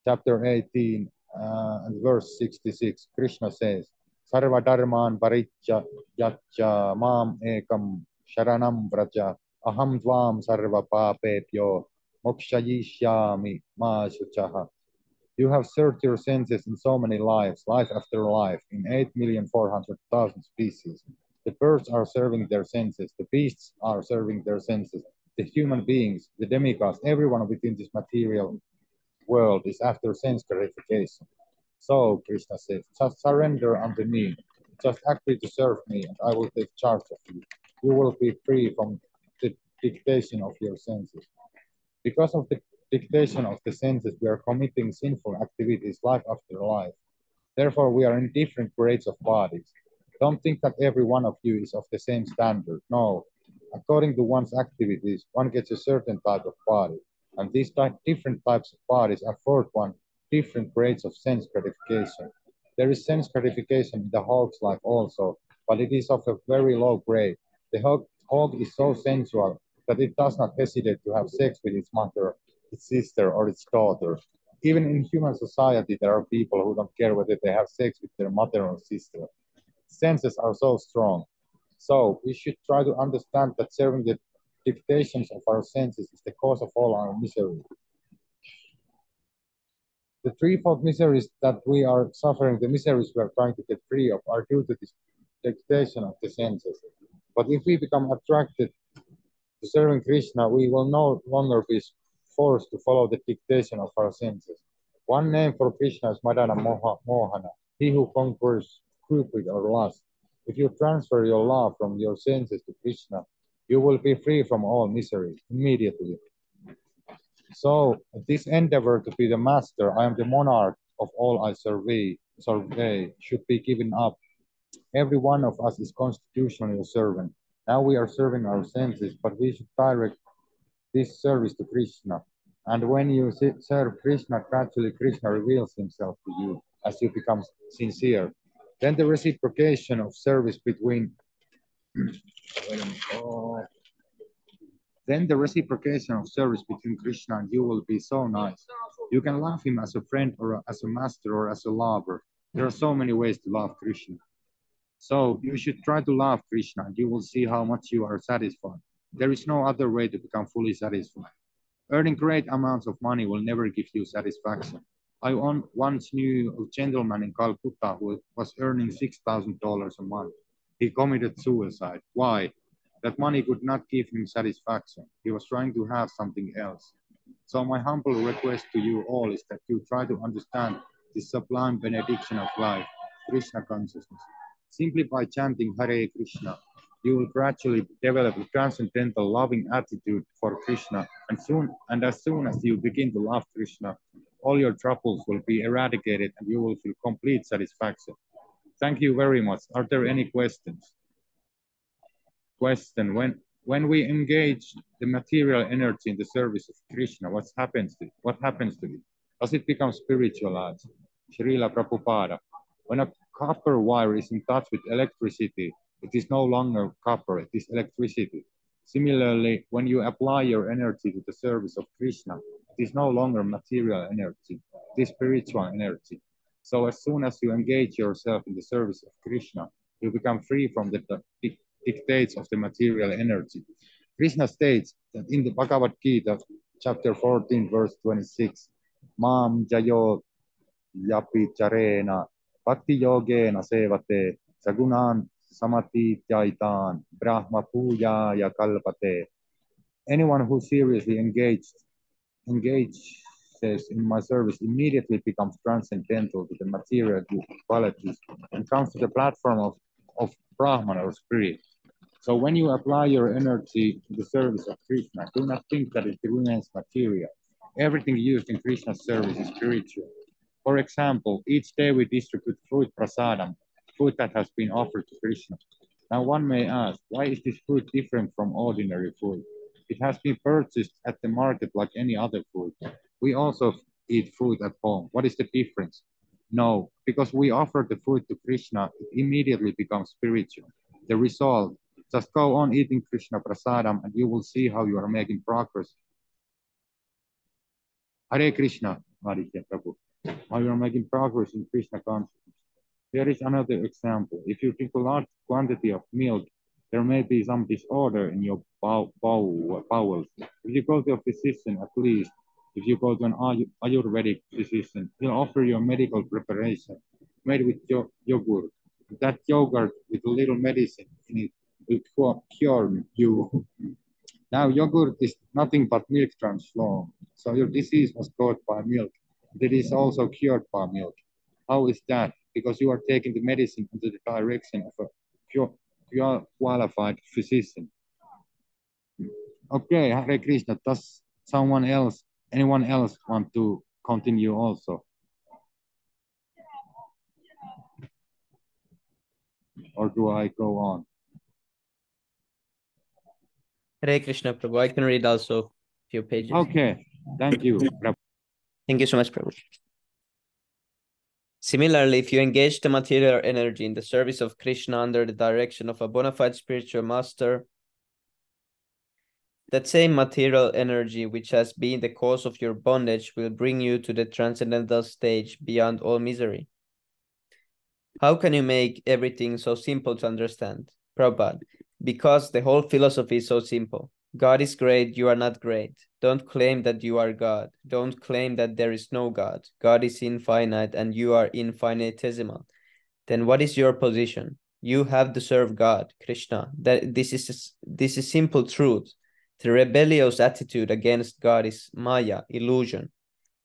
chapter 18 and verse 66, Krishna says, Sarva dharman parijya yaccha mam ekam sharanam vraja aham dvam sarva papepyo mokshayishyami ma shuchaha. You have served your senses in so many lives, life after life, in 8,400,000 species. The birds are serving their senses, the beasts are serving their senses, the human beings, the demigods, everyone within this material world is after sense gratification. So, Krishna says, just surrender unto me, just agree to serve me, and I will take charge of you. You will be free from the dictation of your senses. Because of the dictation of the senses, we are committing sinful activities life after life. Therefore, we are in different grades of bodies. Don't think that every one of you is of the same standard. No. According to one's activities, one gets a certain type of body. And these different types of bodies afford one different grades of sense gratification. There is sense gratification in the hog's life also, but it is of a very low grade. The hog is so sensual that it does not hesitate to have sex with its mother, its sister, or its daughter. Even in human society, there are people who don't care whether they have sex with their mother or sister. Senses are so strong. So we should try to understand that serving the dictations of our senses is the cause of all our misery. The threefold miseries that we are suffering, the miseries we are trying to get free of, are due to this dictation of the senses. But if we become attracted to serving Krishna, we will no longer be forced to follow the dictation of our senses. One name for Krishna is Madana Mohana, he who conquers cupid or lust. If you transfer your love from your senses to Krishna, you will be free from all misery immediately. So this endeavor to be the master, I am the monarch of all I survey, should be given up. Every one of us is constitutionally a servant. Now we are serving our senses, but we should direct this service to Krishna. And when you serve Krishna, gradually Krishna reveals himself to you as you become sincere. Then the reciprocation of service between then the reciprocation of service between Krishna and you will be so nice. You can love him as a friend or as a master or as a lover. There are so many ways to love Krishna. So you should try to love Krishna and you will see how much you are satisfied. There is no other way to become fully satisfied. Earning great amounts of money will never give you satisfaction. I once knew a gentleman in Calcutta who was earning $6,000 a month. He committed suicide. Why? That money could not give him satisfaction. He was trying to have something else. So my humble request to you all is that you try to understand this sublime benediction of life, Krishna consciousness. Simply by chanting Hare Krishna, you will gradually develop a transcendental loving attitude for Krishna, and as soon as you begin to love Krishna, all your troubles will be eradicated and you will feel complete satisfaction. Thank you very much. Are there any questions? Question: when we engage the material energy in the service of Krishna, what happens to it? Does it become spiritualized? Srila Prabhupada. When a copper wire is in touch with electricity, it is no longer copper, it is electricity. Similarly, when you apply your energy to the service of Krishna, it is no longer material energy, it is spiritual energy. So as soon as you engage yourself in the service of Krishna, you become free from the dictates of the material energy. Krishna states that in the Bhagavad Gita, chapter 14, verse 26, Mam Jayo Yapi Charena Bhakti Yogena Sevate Sagunan Samati Jaitan Brahma Puya Kalpate. Anyone who seriously engages in my service immediately becomes transcendental to the material qualities and comes to the platform of Brahman or spirit. So when you apply your energy to the service of Krishna, do not think that it remains material. Everything used in Krishna's service is spiritual. For example, each day we distribute fruit prasadam, food that has been offered to Krishna. Now one may ask, why is this food different from ordinary food? It has been purchased at the market like any other food. We also eat food at home. What is the difference? No, because we offer the food to Krishna, it immediately becomes spiritual. The result, just go on eating Krishna prasadam and you will see how you are making progress. Hare Krishna, Aditya Prabhu. How you are making progress in Krishna consciousness. Here is another example. If you drink a large quantity of milk, there may be some disorder in your bowels. If you go to a physician, at least, if you go to an Ayurvedic physician, he'll offer you a medical preparation made with yogurt. That yogurt with a little medicine in it will cure you. Now, yogurt is nothing but milk transformed. So your disease was caused by milk. It is also cured by milk. How is that? Because you are taking the medicine into the direction of a pure qualified physician. Okay, Hare Krishna, does anyone else want to continue also? Or do I go on? Hare Krishna, Prabhu. I can read also a few pages. Okay, thank you, Prabhu. Thank you so much, Prabhu. Similarly, if you engage the material energy in the service of Krishna under the direction of a bona fide spiritual master, that same material energy which has been the cause of your bondage will bring you to the transcendental stage beyond all misery. How can you make everything so simple to understand? Prabhupada, because the whole philosophy is so simple. God is great, you are not great. Don't claim that you are God. Don't claim that there is no God. God is infinite and you are infinitesimal. Then what is your position? You have to serve God, Krishna. This is simple truth. The rebellious attitude against God is Maya, illusion.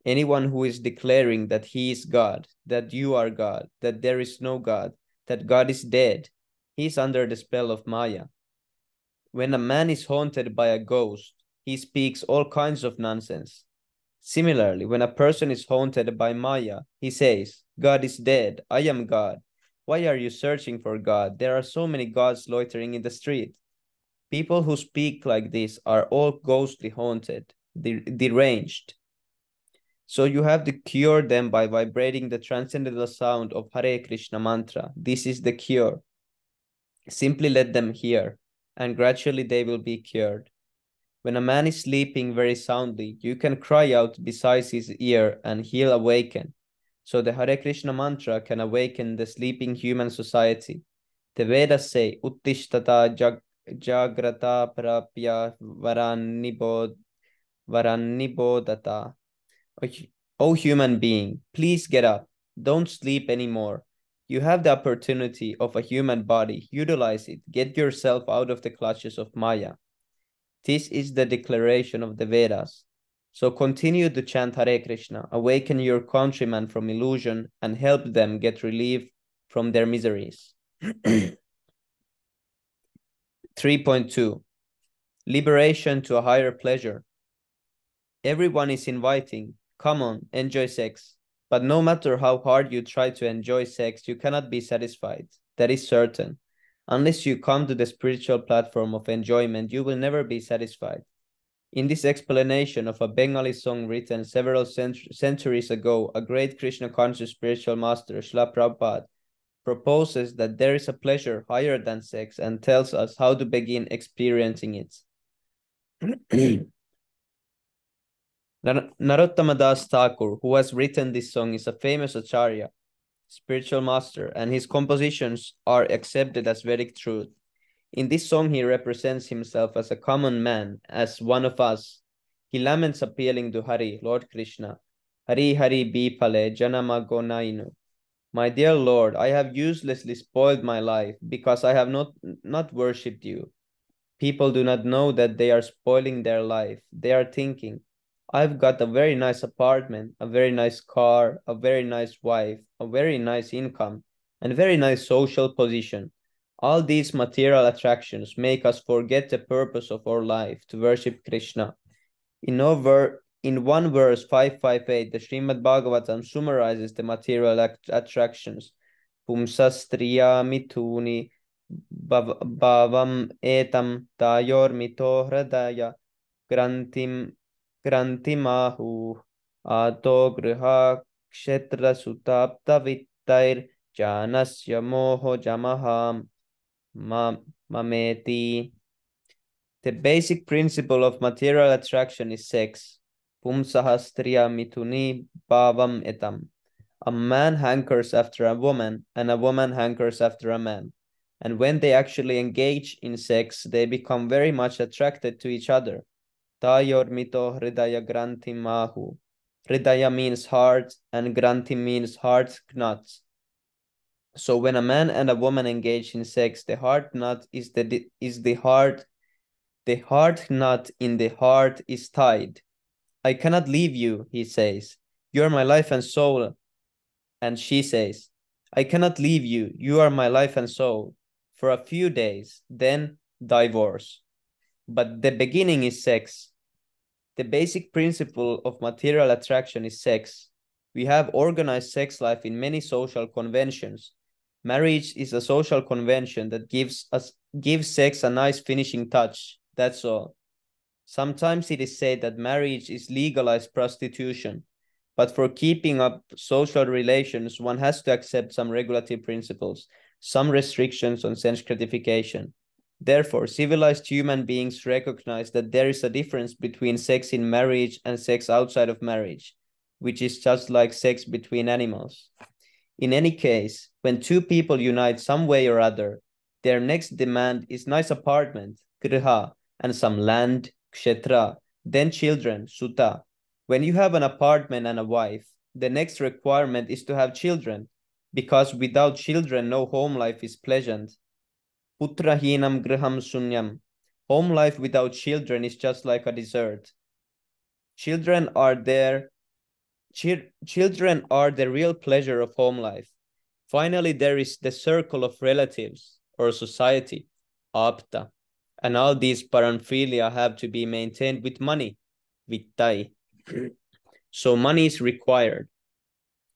Anyone who is declaring that he is God, that you are God, that there is no God, that God is dead, he is under the spell of Maya. When a man is haunted by a ghost, he speaks all kinds of nonsense. Similarly, when a person is haunted by Maya, he says, God is dead, I am God. Why are you searching for God? There are so many gods loitering in the street. People who speak like this are all ghostly haunted, deranged. So you have to cure them by vibrating the transcendental sound of Hare Krishna mantra. This is the cure. Simply let them hear, and gradually they will be cured. When a man is sleeping very soundly, you can cry out beside his ear and he'll awaken. So the Hare Krishna mantra can awaken the sleeping human society. The Vedas say, Uttishtata jagrata prapya varannibodata. O human being, please get up. Don't sleep anymore. You have the opportunity of a human body. Utilize it. Get yourself out of the clutches of Maya. This is the declaration of the Vedas. So continue to chant Hare Krishna, awaken your countrymen from illusion, and help them get relief from their miseries. 3.2 Liberation to a higher pleasure. Everyone is inviting. Come on, enjoy sex. But no matter how hard you try to enjoy sex, you cannot be satisfied. That is certain. Unless you come to the spiritual platform of enjoyment, you will never be satisfied. In this explanation of a Bengali song written several centuries ago, a great Krishna conscious spiritual master, Srila Prabhupada, proposes that there is a pleasure higher than sex and tells us how to begin experiencing it. Narottama Das Thakur, who has written this song, is a famous acharya, spiritual master, and his compositions are accepted as Vedic truth. In this song, he represents himself as a common man, as one of us. He laments appealing to Hari, Lord Krishna. Hari Hari Bipale Janama Gonainu. My dear Lord, I have uselessly spoiled my life because I have not worshipped you. People do not know that they are spoiling their life. They are thinking, I've got a very nice apartment, a very nice car, a very nice wife, a very nice income, and a very nice social position. All these material attractions make us forget the purpose of our life, to worship Krishna. In one verse 558, the Srimad Bhagavatam summarizes the material attractions. Pumsastriya mituni bhavam etam tayor mito hradaya grantimahu ato griha kshetra sutaptavittair janasya moho jamaham mameti. The basic principle of material attraction is sex. Pumsahastriya mituni bhavam etam. A man hankers after a woman, and a woman hankers after a man. And when they actually engage in sex, they become very much attracted to each other. Tayor mito hridaya granthi mahu. Hridaya means heart, and granthi means heart knots. So when a man and a woman engage in sex, the heart knot is the heart. The heart knot in the heart is tied. I cannot leave you, he says. You are my life and soul. And she says, I cannot leave you. You are my life and soul. For a few days, then divorce. But the beginning is sex. The basic principle of material attraction is sex. We have organized sex life in many social conventions. Marriage is a social convention that gives sex a nice finishing touch. That's all. Sometimes it is said that marriage is legalized prostitution, but for keeping up social relations, one has to accept some regulative principles, some restrictions on sense gratification. Therefore, civilized human beings recognize that there is a difference between sex in marriage and sex outside of marriage, which is just like sex between animals. In any case, when two people unite some way or other, their next demand is nice apartment, griha, and some land, kshetra, then children, sutta. When you have an apartment and a wife, the next requirement is to have children, because without children, no home life is pleasant. Putrahinam griham sunyam. Home life without children is just like a desert. Children are the real pleasure of home life. Finally, there is the circle of relatives or society, apta. And all these paraphernalia have to be maintained with money, vittai. So money is required.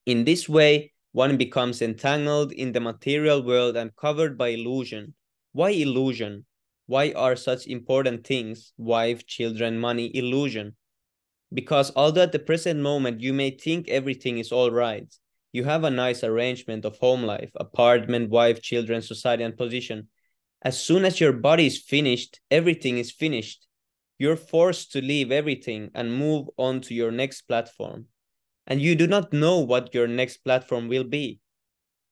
In this way, one becomes entangled in the material world and covered by illusion. Why illusion? Why are such important things, wife, children, money, illusion? Because although at the present moment you may think everything is all right, you have a nice arrangement of home life, apartment, wife, children, society, and position. As soon as your body is finished, everything is finished. You're forced to leave everything and move on to your next platform. And you do not know what your next platform will be.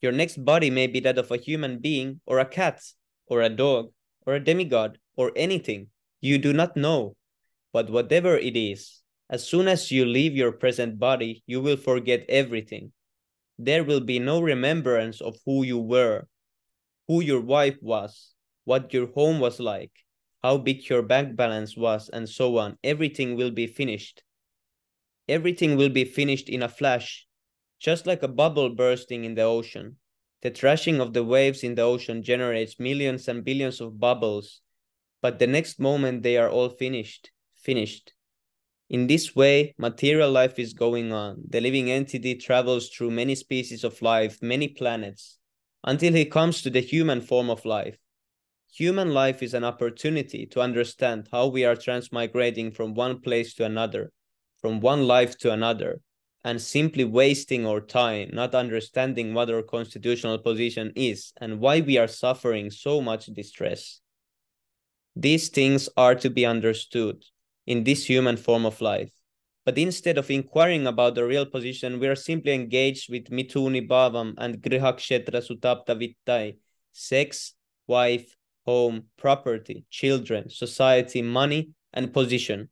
Your next body may be that of a human being, or a cat, or a dog, or a demigod, or anything. You do not know. But whatever it is, as soon as you leave your present body, you will forget everything. There will be no remembrance of who you were, who your wife was, what your home was like, how big your bank balance was, and so on. Everything will be finished. Everything will be finished in a flash, just like a bubble bursting in the ocean. The thrashing of the waves in the ocean generates millions and billions of bubbles, but the next moment they are all finished. In this way, material life is going on. The living entity travels through many species of life, many planets, until he comes to the human form of life. Human life is an opportunity to understand how we are transmigrating from one place to another, from one life to another, and simply wasting our time, not understanding what our constitutional position is and why we are suffering so much distress. These things are to be understood in this human form of life. But instead of inquiring about the real position, we are simply engaged with mituni bhavam and grihakshetra sutapta vittai, sex, wife, home, property, children, society, money, and position.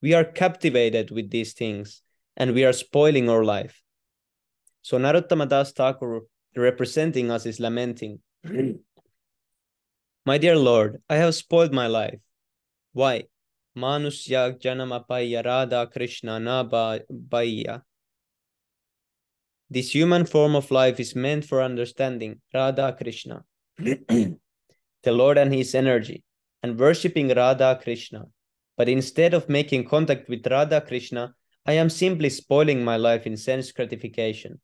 We are captivated with these things, and we are spoiling our life. So Narottama Das Thakur, representing us, is lamenting, my dear Lord, I have spoiled my life. Why? Manusya janamapaya Radha Krishna nabhaya. This human form of life is meant for understanding Radha Krishna, the Lord and his energy, and worshipping Radha Krishna. But instead of making contact with Radha Krishna, I am simply spoiling my life in sense gratification.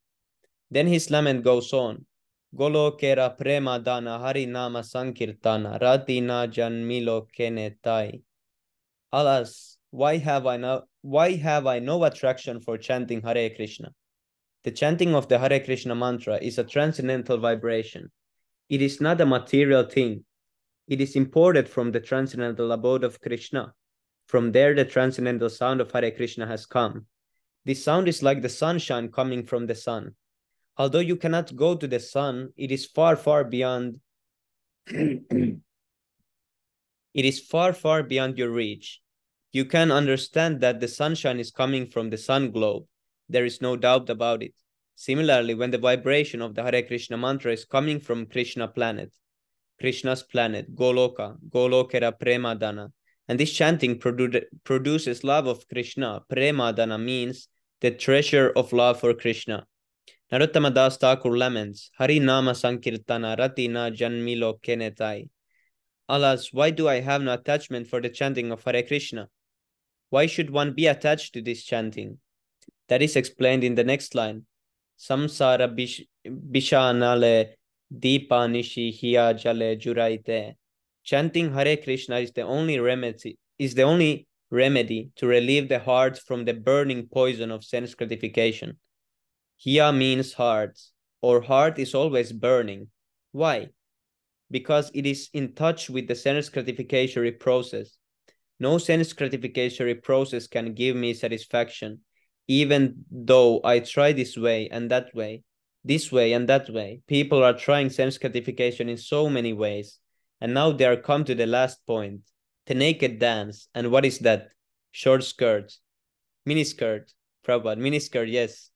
Then his lament goes on. Golokera prema dana hari nama sankirtana ratina janmilo kenetai. Alas, why have I no attraction for chanting Hare Krishna? The chanting of the Hare Krishna mantra is a transcendental vibration. It is not a material thing. It is imported from the transcendental abode of Krishna. From there, the transcendental sound of Hare Krishna has come. This sound is like the sunshine coming from the sun. Although you cannot go to the sun, it is far, far beyond. It is far, far beyond your reach. You can understand that the sunshine is coming from the sun globe. There is no doubt about it. Similarly, when the vibration of the Hare Krishna mantra is coming from Krishna's planet, Goloka, Golokera Premadana, and this chanting produces love of Krishna. Premadana means the treasure of love for Krishna. Narottama Das Thakur laments, Hari Nama Sankirtana Ratina Janmilo Kenetai. Alas, why do I have no attachment for the chanting of Hare Krishna? Why should one be attached to this chanting? That is explained in the next line. Samsara bishanale dipanishi hiya jale juraite. Chanting Hare Krishna is the only remedy to relieve the heart from the burning poison of sense gratification. Hiya means heart, or heart is always burning. Why? Because it is in touch with the sense gratificatory process. No sense gratificatory process can give me satisfaction, even though I try this way and that way, this way and that way. People are trying sense gratification in so many ways. And now they are come to the last point, the naked dance. And what is that? Short skirt, miniskirt, Prabhupada, miniskirt, yes.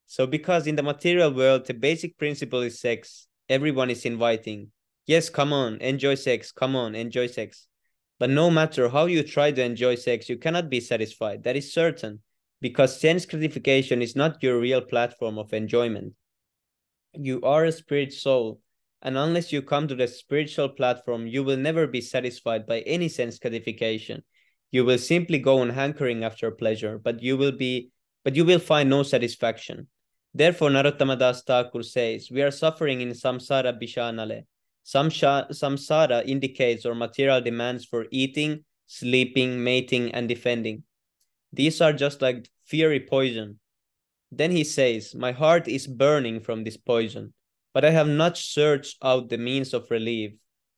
So because in the material world, the basic principle is sex, everyone is inviting. Yes, come on, enjoy sex, come on, enjoy sex. But no matter how you try to enjoy sex, you cannot be satisfied. That is certain, because sense gratification is not your real platform of enjoyment. You are a spirit soul, and unless you come to the spiritual platform, you will never be satisfied by any sense gratification. You will simply go on hankering after pleasure, but you will find no satisfaction. Therefore, Narottama Das Thakur says, we are suffering in samsara bishanale. Samsara indicates our material demands for eating, sleeping, mating, and defending. These are just like fiery poison. Then he says, my heart is burning from this poison, but I have not searched out the means of relief,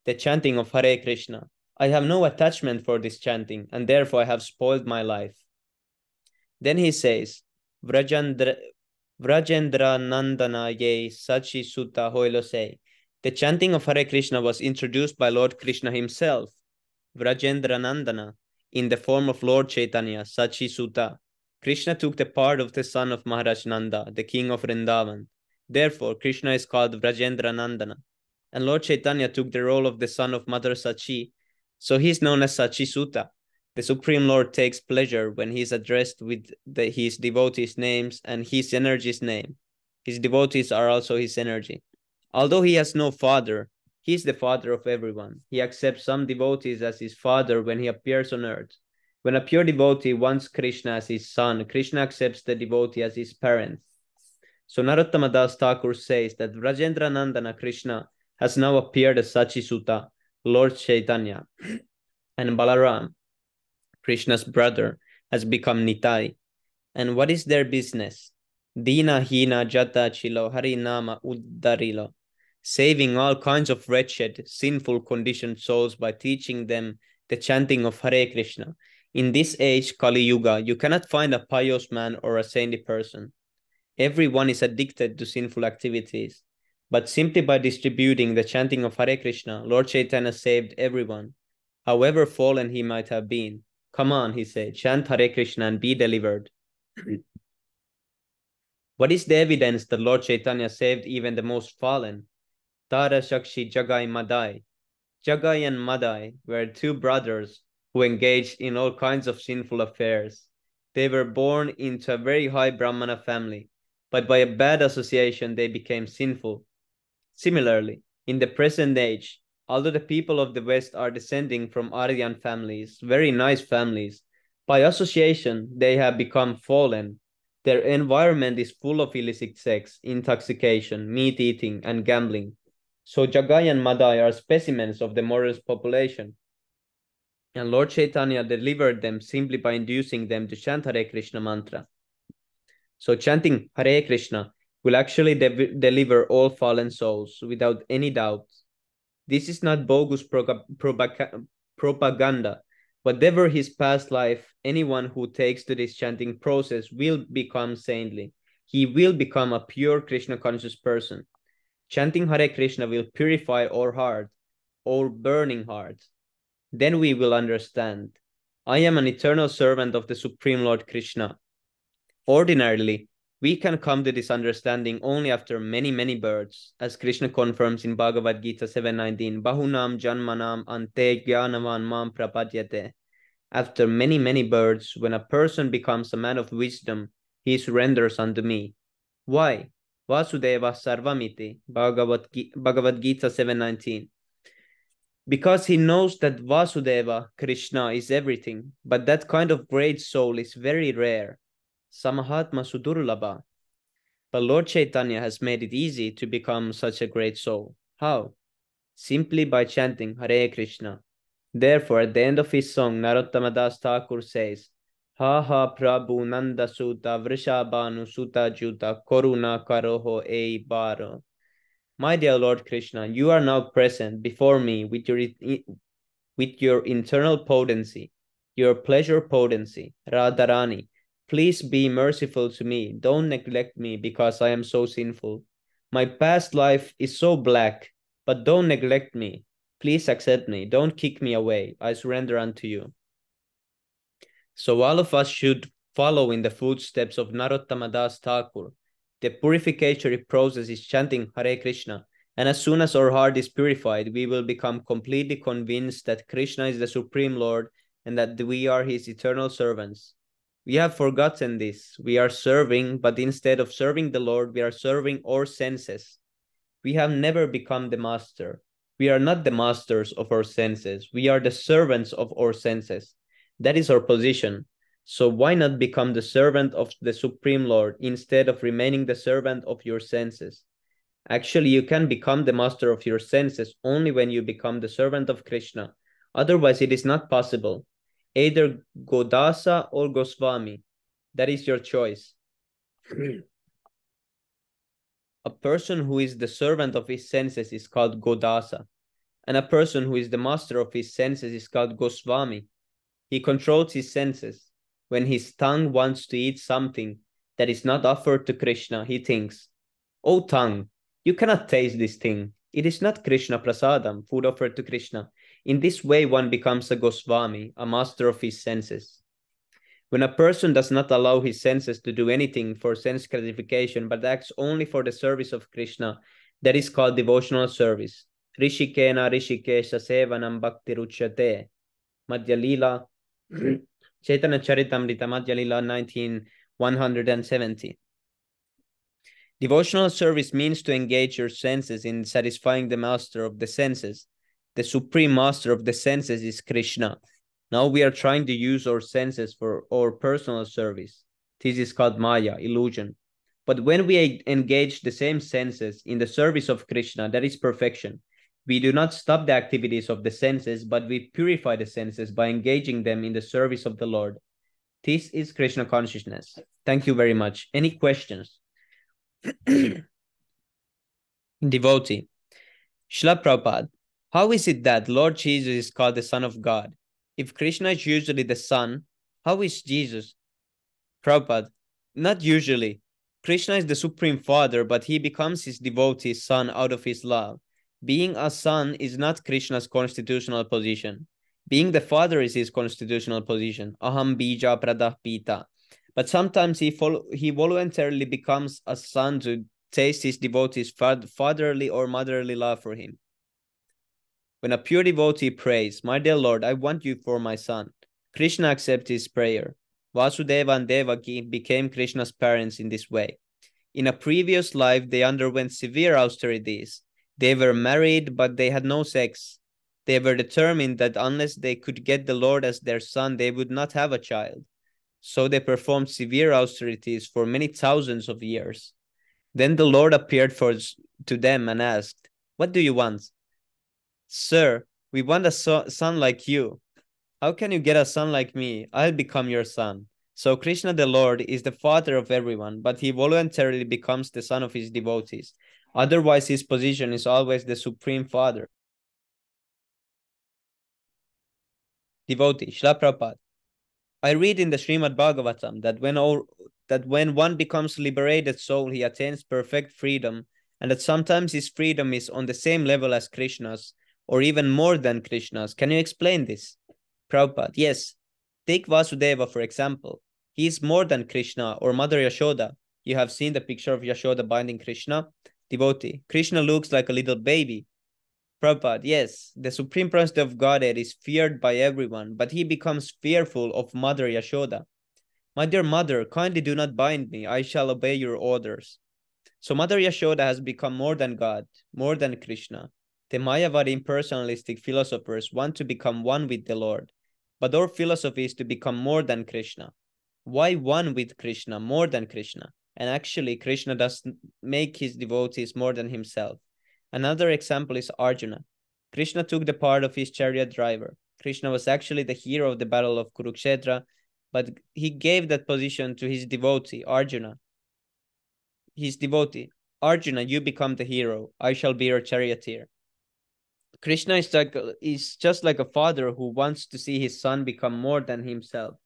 the chanting of Hare Krishna. I have no attachment for this chanting, and therefore I have spoiled my life. Then he says, Vrajendra Nandana ye Sachi Sutta Hoilo say. The chanting of Hare Krishna was introduced by Lord Krishna himself, Vrajendra Nandana, in the form of Lord Chaitanya, Sachi Sutta. Krishna took the part of the son of Maharaj Nanda, the king of Vrindavan. Therefore, Krishna is called Vrajendra Nandana. And Lord Chaitanya took the role of the son of Mother Sachi, so he is known as Sachi Sutta. The Supreme Lord takes pleasure when he is addressed with his devotees' names and his energy's name. His devotees are also his energy. Although he has no father, he is the father of everyone. He accepts some devotees as his father when he appears on earth. When a pure devotee wants Krishna as his son, Krishna accepts the devotee as his parent. So Narottama Das Thakur says that Vrajendra Nandana Krishna has now appeared as Sachi Sutta, Lord Chaitanya, and Balaram, Krishna's brother, has become Nitai. And what is their business? Dina Hina Jata Chilo Harinama Uddarilo, saving all kinds of wretched, sinful, conditioned souls by teaching them the chanting of Hare Krishna. In this age, Kali Yuga, you cannot find a pious man or a saintly person. Everyone is addicted to sinful activities. But simply by distributing the chanting of Hare Krishna, Lord Chaitanya saved everyone, however fallen he might have been. Come on, he said, chant Hare Krishna and be delivered. What is the evidence that Lord Chaitanya saved even the most fallen? Tara Shakshi Jagai Madai. Jagai and Madai were two brothers who engaged in all kinds of sinful affairs. They were born into a very high Brahmana family, but by a bad association they became sinful. Similarly, in the present age, although the people of the West are descending from Aryan families, very nice families, by association they have become fallen. Their environment is full of illicit sex, intoxication, meat eating, and gambling. So Jagai and Madai are specimens of the morals population. And Lord Chaitanya delivered them simply by inducing them to chant Hare Krishna mantra. So chanting Hare Krishna will actually deliver all fallen souls without any doubt. This is not bogus propaganda. Whatever his past life, anyone who takes to this chanting process will become saintly. He will become a pure Krishna conscious person. Chanting Hare Krishna will purify our heart, our burning heart. Then we will understand. I am an eternal servant of the Supreme Lord Krishna. Ordinarily, we can come to this understanding only after many, many births, as Krishna confirms in Bhagavad Gita 7:19, Bahunam Janmanam Ante Jnanavan Mam Prapadyate. After many, many births, when a person becomes a man of wisdom, he surrenders unto me. Why? Vasudeva Sarvamiti, Bhagavad Gita 7:19. Because he knows that Vasudeva, Krishna, is everything, but that kind of great soul is very rare. Samahatma Sudurlabha. But Lord Chaitanya has made it easy to become such a great soul. How? Simply by chanting Hare Krishna. Therefore, at the end of his song, Narottama Das Thakur says, Ha ha Prabhu Nanda Suta Vrishabhanu Suta Juta Koruna Karoho Ei Baro. My dear Lord Krishna, you are now present before me with your internal potency, your pleasure potency, Radharani. Please be merciful to me. Don't neglect me because I am so sinful. My past life is so black, but don't neglect me. Please accept me. Don't kick me away. I surrender unto you. So all of us should follow in the footsteps of Narottama Das Thakur. The purificatory process is chanting Hare Krishna. And as soon as our heart is purified, we will become completely convinced that Krishna is the Supreme Lord and that we are his eternal servants. We have forgotten this. We are serving, but instead of serving the Lord, we are serving our senses. We have never become the master. We are not the masters of our senses. We are the servants of our senses. That is our position. So why not become the servant of the Supreme Lord instead of remaining the servant of your senses? Actually, you can become the master of your senses only when you become the servant of Krishna. Otherwise, it is not possible. Either Godasa or Goswami. That is your choice. A person who is the servant of his senses is called Godasa, and a person who is the master of his senses is called Goswami. He controls his senses. When his tongue wants to eat something that is not offered to Krishna, he thinks, "O tongue, you cannot taste this thing. It is not Krishna prasadam, food offered to Krishna." In this way, one becomes a Goswami, a master of his senses. When a person does not allow his senses to do anything for sense gratification, but acts only for the service of Krishna, that is called devotional service. Rishikena Rishikesha Sevanam Bhakti Ruchyate. Madhya Lila, Chaitanya Charitamrita, Madhya Lila 19:170. Devotional service means to engage your senses in satisfying the master of the senses. The supreme master of the senses is Krishna. Now we are trying to use our senses for our personal service. This is called Maya, illusion. But when we engage the same senses in the service of Krishna, that is perfection. We do not stop the activities of the senses, but we purify the senses by engaging them in the service of the Lord. This is Krishna consciousness. Thank you very much. Any questions? Devotee. Srila Prabhupada, how is it that Lord Jesus is called the Son of God? If Krishna is usually the Son, how is Jesus? Prabhupada, not usually. Krishna is the Supreme Father, but he becomes his devotee's son out of his love. Being a son is not Krishna's constitutional position. Being the father is his constitutional position. Aham bija pradah pita. But sometimes he voluntarily becomes a son to taste his devotee's fatherly or motherly love for him. When a pure devotee prays, "My dear Lord, I want you for my son," Krishna accepts his prayer. Vasudeva and Devaki became Krishna's parents in this way. In a previous life, they underwent severe austerities. They were married, but they had no sex. They were determined that unless they could get the Lord as their son, they would not have a child. So they performed severe austerities for many thousands of years. Then the Lord appeared to them and asked, "What do you want?" "Sir, we want a son like you." "How can you get a son like me? I'll become your son." So Krishna the Lord is the father of everyone, but he voluntarily becomes the son of his devotees. Otherwise, his position is always the supreme father. Devotee, Srila Prabhupada. I read in the Srimad Bhagavatam that when one becomes liberated soul, he attains perfect freedom, and that sometimes his freedom is on the same level as Krishna's, or even more than Krishna's. Can you explain this? Prabhupada, yes. Take Vasudeva, for example. He is more than Krishna or Mother Yashoda. You have seen the picture of Yashoda binding Krishna? Devotee, Krishna looks like a little baby. Prabhupada, yes, the Supreme Personality of Godhead is feared by everyone, but he becomes fearful of Mother Yashoda. "My dear mother, kindly do not bind me. I shall obey your orders." So Mother Yashoda has become more than God, more than Krishna. The Mayavadi impersonalistic philosophers want to become one with the Lord, but our philosophy is to become more than Krishna. Why one with Krishna more than Krishna? And actually, Krishna does make his devotees more than himself. Another example is Arjuna. Krishna took the part of his chariot driver. Krishna was actually the hero of the battle of Kurukshetra, but he gave that position to his devotee, Arjuna. His devotee, Arjuna, you become the hero. I shall be your charioteer. Krishna is just like a father who wants to see his son become more than himself.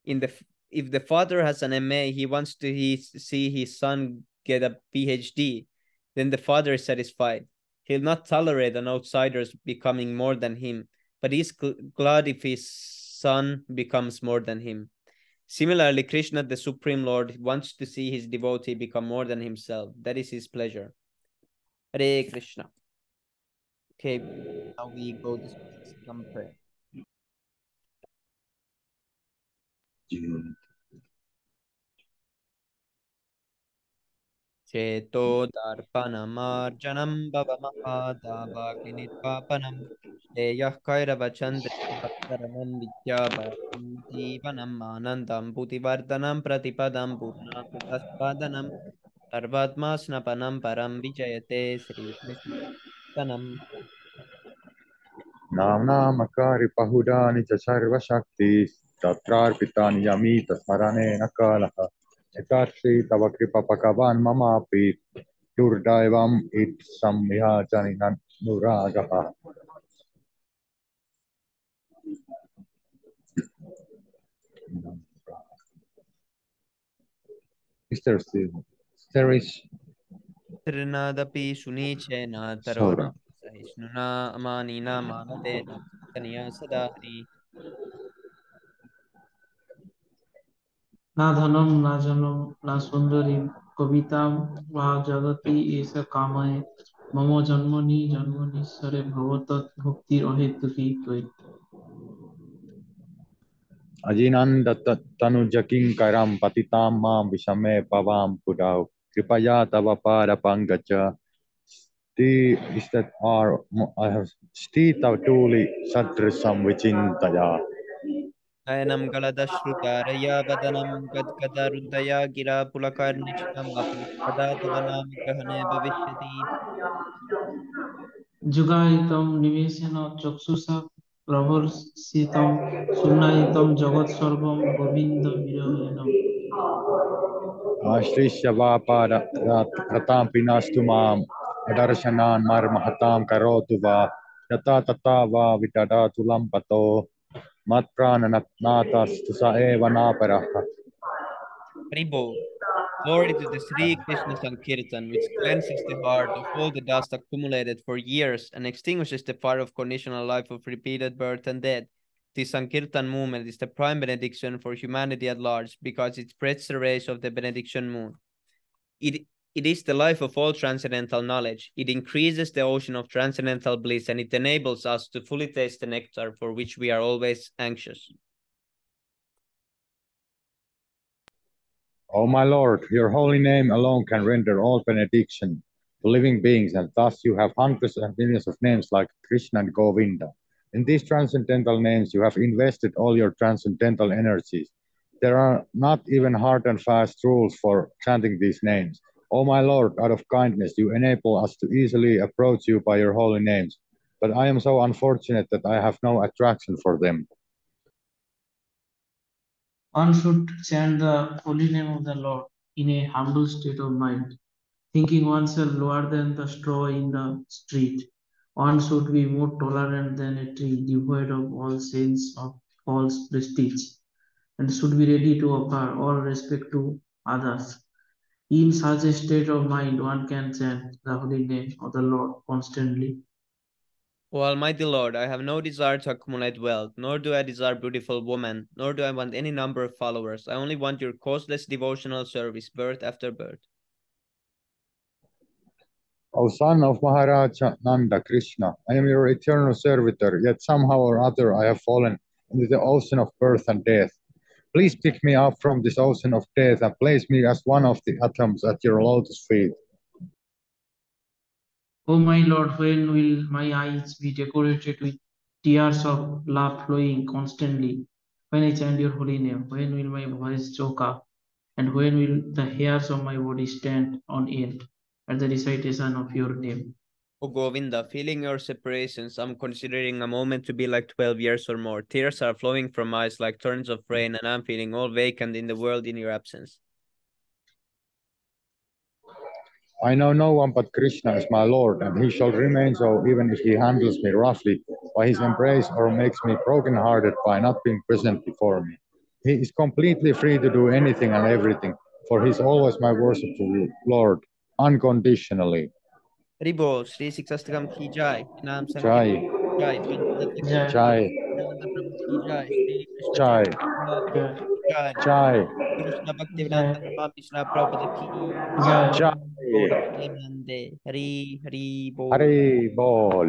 If the father has an MA, he wants to see his son get a PhD, then the father is satisfied. He'll not tolerate an outsider becoming more than him, but he's glad if his son becomes more than him. Similarly, Krishna, the Supreme Lord, wants to see his devotee become more than himself. That is his pleasure. Hare Krishna. Okay, now we go to some prayer. Cheto darpanamarjanam bhavamahadabagnirvapanam Sheyah Kairavachandranam Vidyabhasam Jivanam Anandam Bhutivardhanam Pratipadam Purnamritaspadanam Sarvatmasnapanam Param Vijayate Sri Krishna. Namakari Pahudani Sarva Shakti Tatrarpitani Yamita Smaranena Kalaha Ekatri Tava Kripa Pakavan Mamapi Durdaivam It Samyajaninan Nuragaha. Mr. Sterish Trinadapi Sunichena Sora. Tarona Sahishnuna Amanina Manadena Tanya Sadahri. ना धनम ना जनम ना सुंदरी कविता वा जगति ऐसा कामये ममो जन्मनि सरे भवत भक्ति अहेतुकी त्वयि Ajinanda Tanujakin Karam Patitam Mam Vishame Pavam Pudau Kripaya Tava Pada Pangacha is that are I have Stita Tuli Satrisam Vichintaya. Ayanam Galadashrutaraya Vadanam Gadgadarudaya Gira Pulakarnishtam Apu Padatavanam Grahane Bhavishyati. जुगायितं निवेशेन चक्षुषा प्रभर्षितं सुनायितं जगत् सर्वं Govind विरहेण Ashrishya Vapada Ratam Pinastumam Adarshanan Marmahatam Karotuva Yata Tatava Vitadatu Lampato Matprana Natas Tusa Eva Naparaha. Haribo. Glory to the Sri Krishna Sankirtan, which cleanses the heart of all the dust accumulated for years and extinguishes the fire of conditional life of repeated birth and death. The Sankirtan movement is the prime benediction for humanity at large because it spreads the rays of the benediction moon. It is the life of all transcendental knowledge. It increases the ocean of transcendental bliss and it enables us to fully taste the nectar for which we are always anxious. O my Lord, your holy name alone can render all benediction to living beings, and thus you have hundreds and millions of names like Krishna and Govinda. In these transcendental names, you have invested all your transcendental energies. There are not even hard and fast rules for chanting these names. O my Lord, out of kindness, you enable us to easily approach you by your holy names. But I am so unfortunate that I have no attraction for them. One should chant the holy name of the Lord in a humble state of mind, thinking oneself lower than the straw in the street. One should be more tolerant than a tree, devoid of all sense of false prestige, and should be ready to offer all respect to others. In such a state of mind, one can chant the holy name of the Lord constantly. O Almighty Lord, I have no desire to accumulate wealth, nor do I desire beautiful women, nor do I want any number of followers. I only want your causeless devotional service, birth after birth. O son of Maharaja Nanda Krishna, I am your eternal servitor, yet somehow or other I have fallen into the ocean of birth and death. Please pick me up from this ocean of death and place me as one of the atoms at your lotus feet. O my Lord, when will my eyes be decorated with tears of love flowing constantly when I chant your holy name? When will my voice choke up? And when will the hairs of my body stand on end at the recitation of your name? O Govinda, feeling your separations, I'm considering a moment to be like 12 years or more. Tears are flowing from eyes like torrents of rain, and I'm feeling all vacant in the world in your absence. I know no one but Krishna is my Lord, and he shall remain so even if he handles me roughly by his embrace or makes me broken-hearted by not being present before me. He is completely free to do anything and everything, for he is always my worshipful Lord, unconditionally. Haribo, Sri Siksastakam ki jai, Nam Jai, Sankirtan jai, Panchadatta ki Jai. jai, Jai, Nanda Prabhu ki jai, Sri Krishna Jai, Chaitanya Jai. Prabhu ki jai, Jai, Krishna Bhaktivedanta Jai. Swami Srila Prabhupada ki Jai. jai, Jai. Gaura Premanande, Hari Hari Bol. Hari Bol.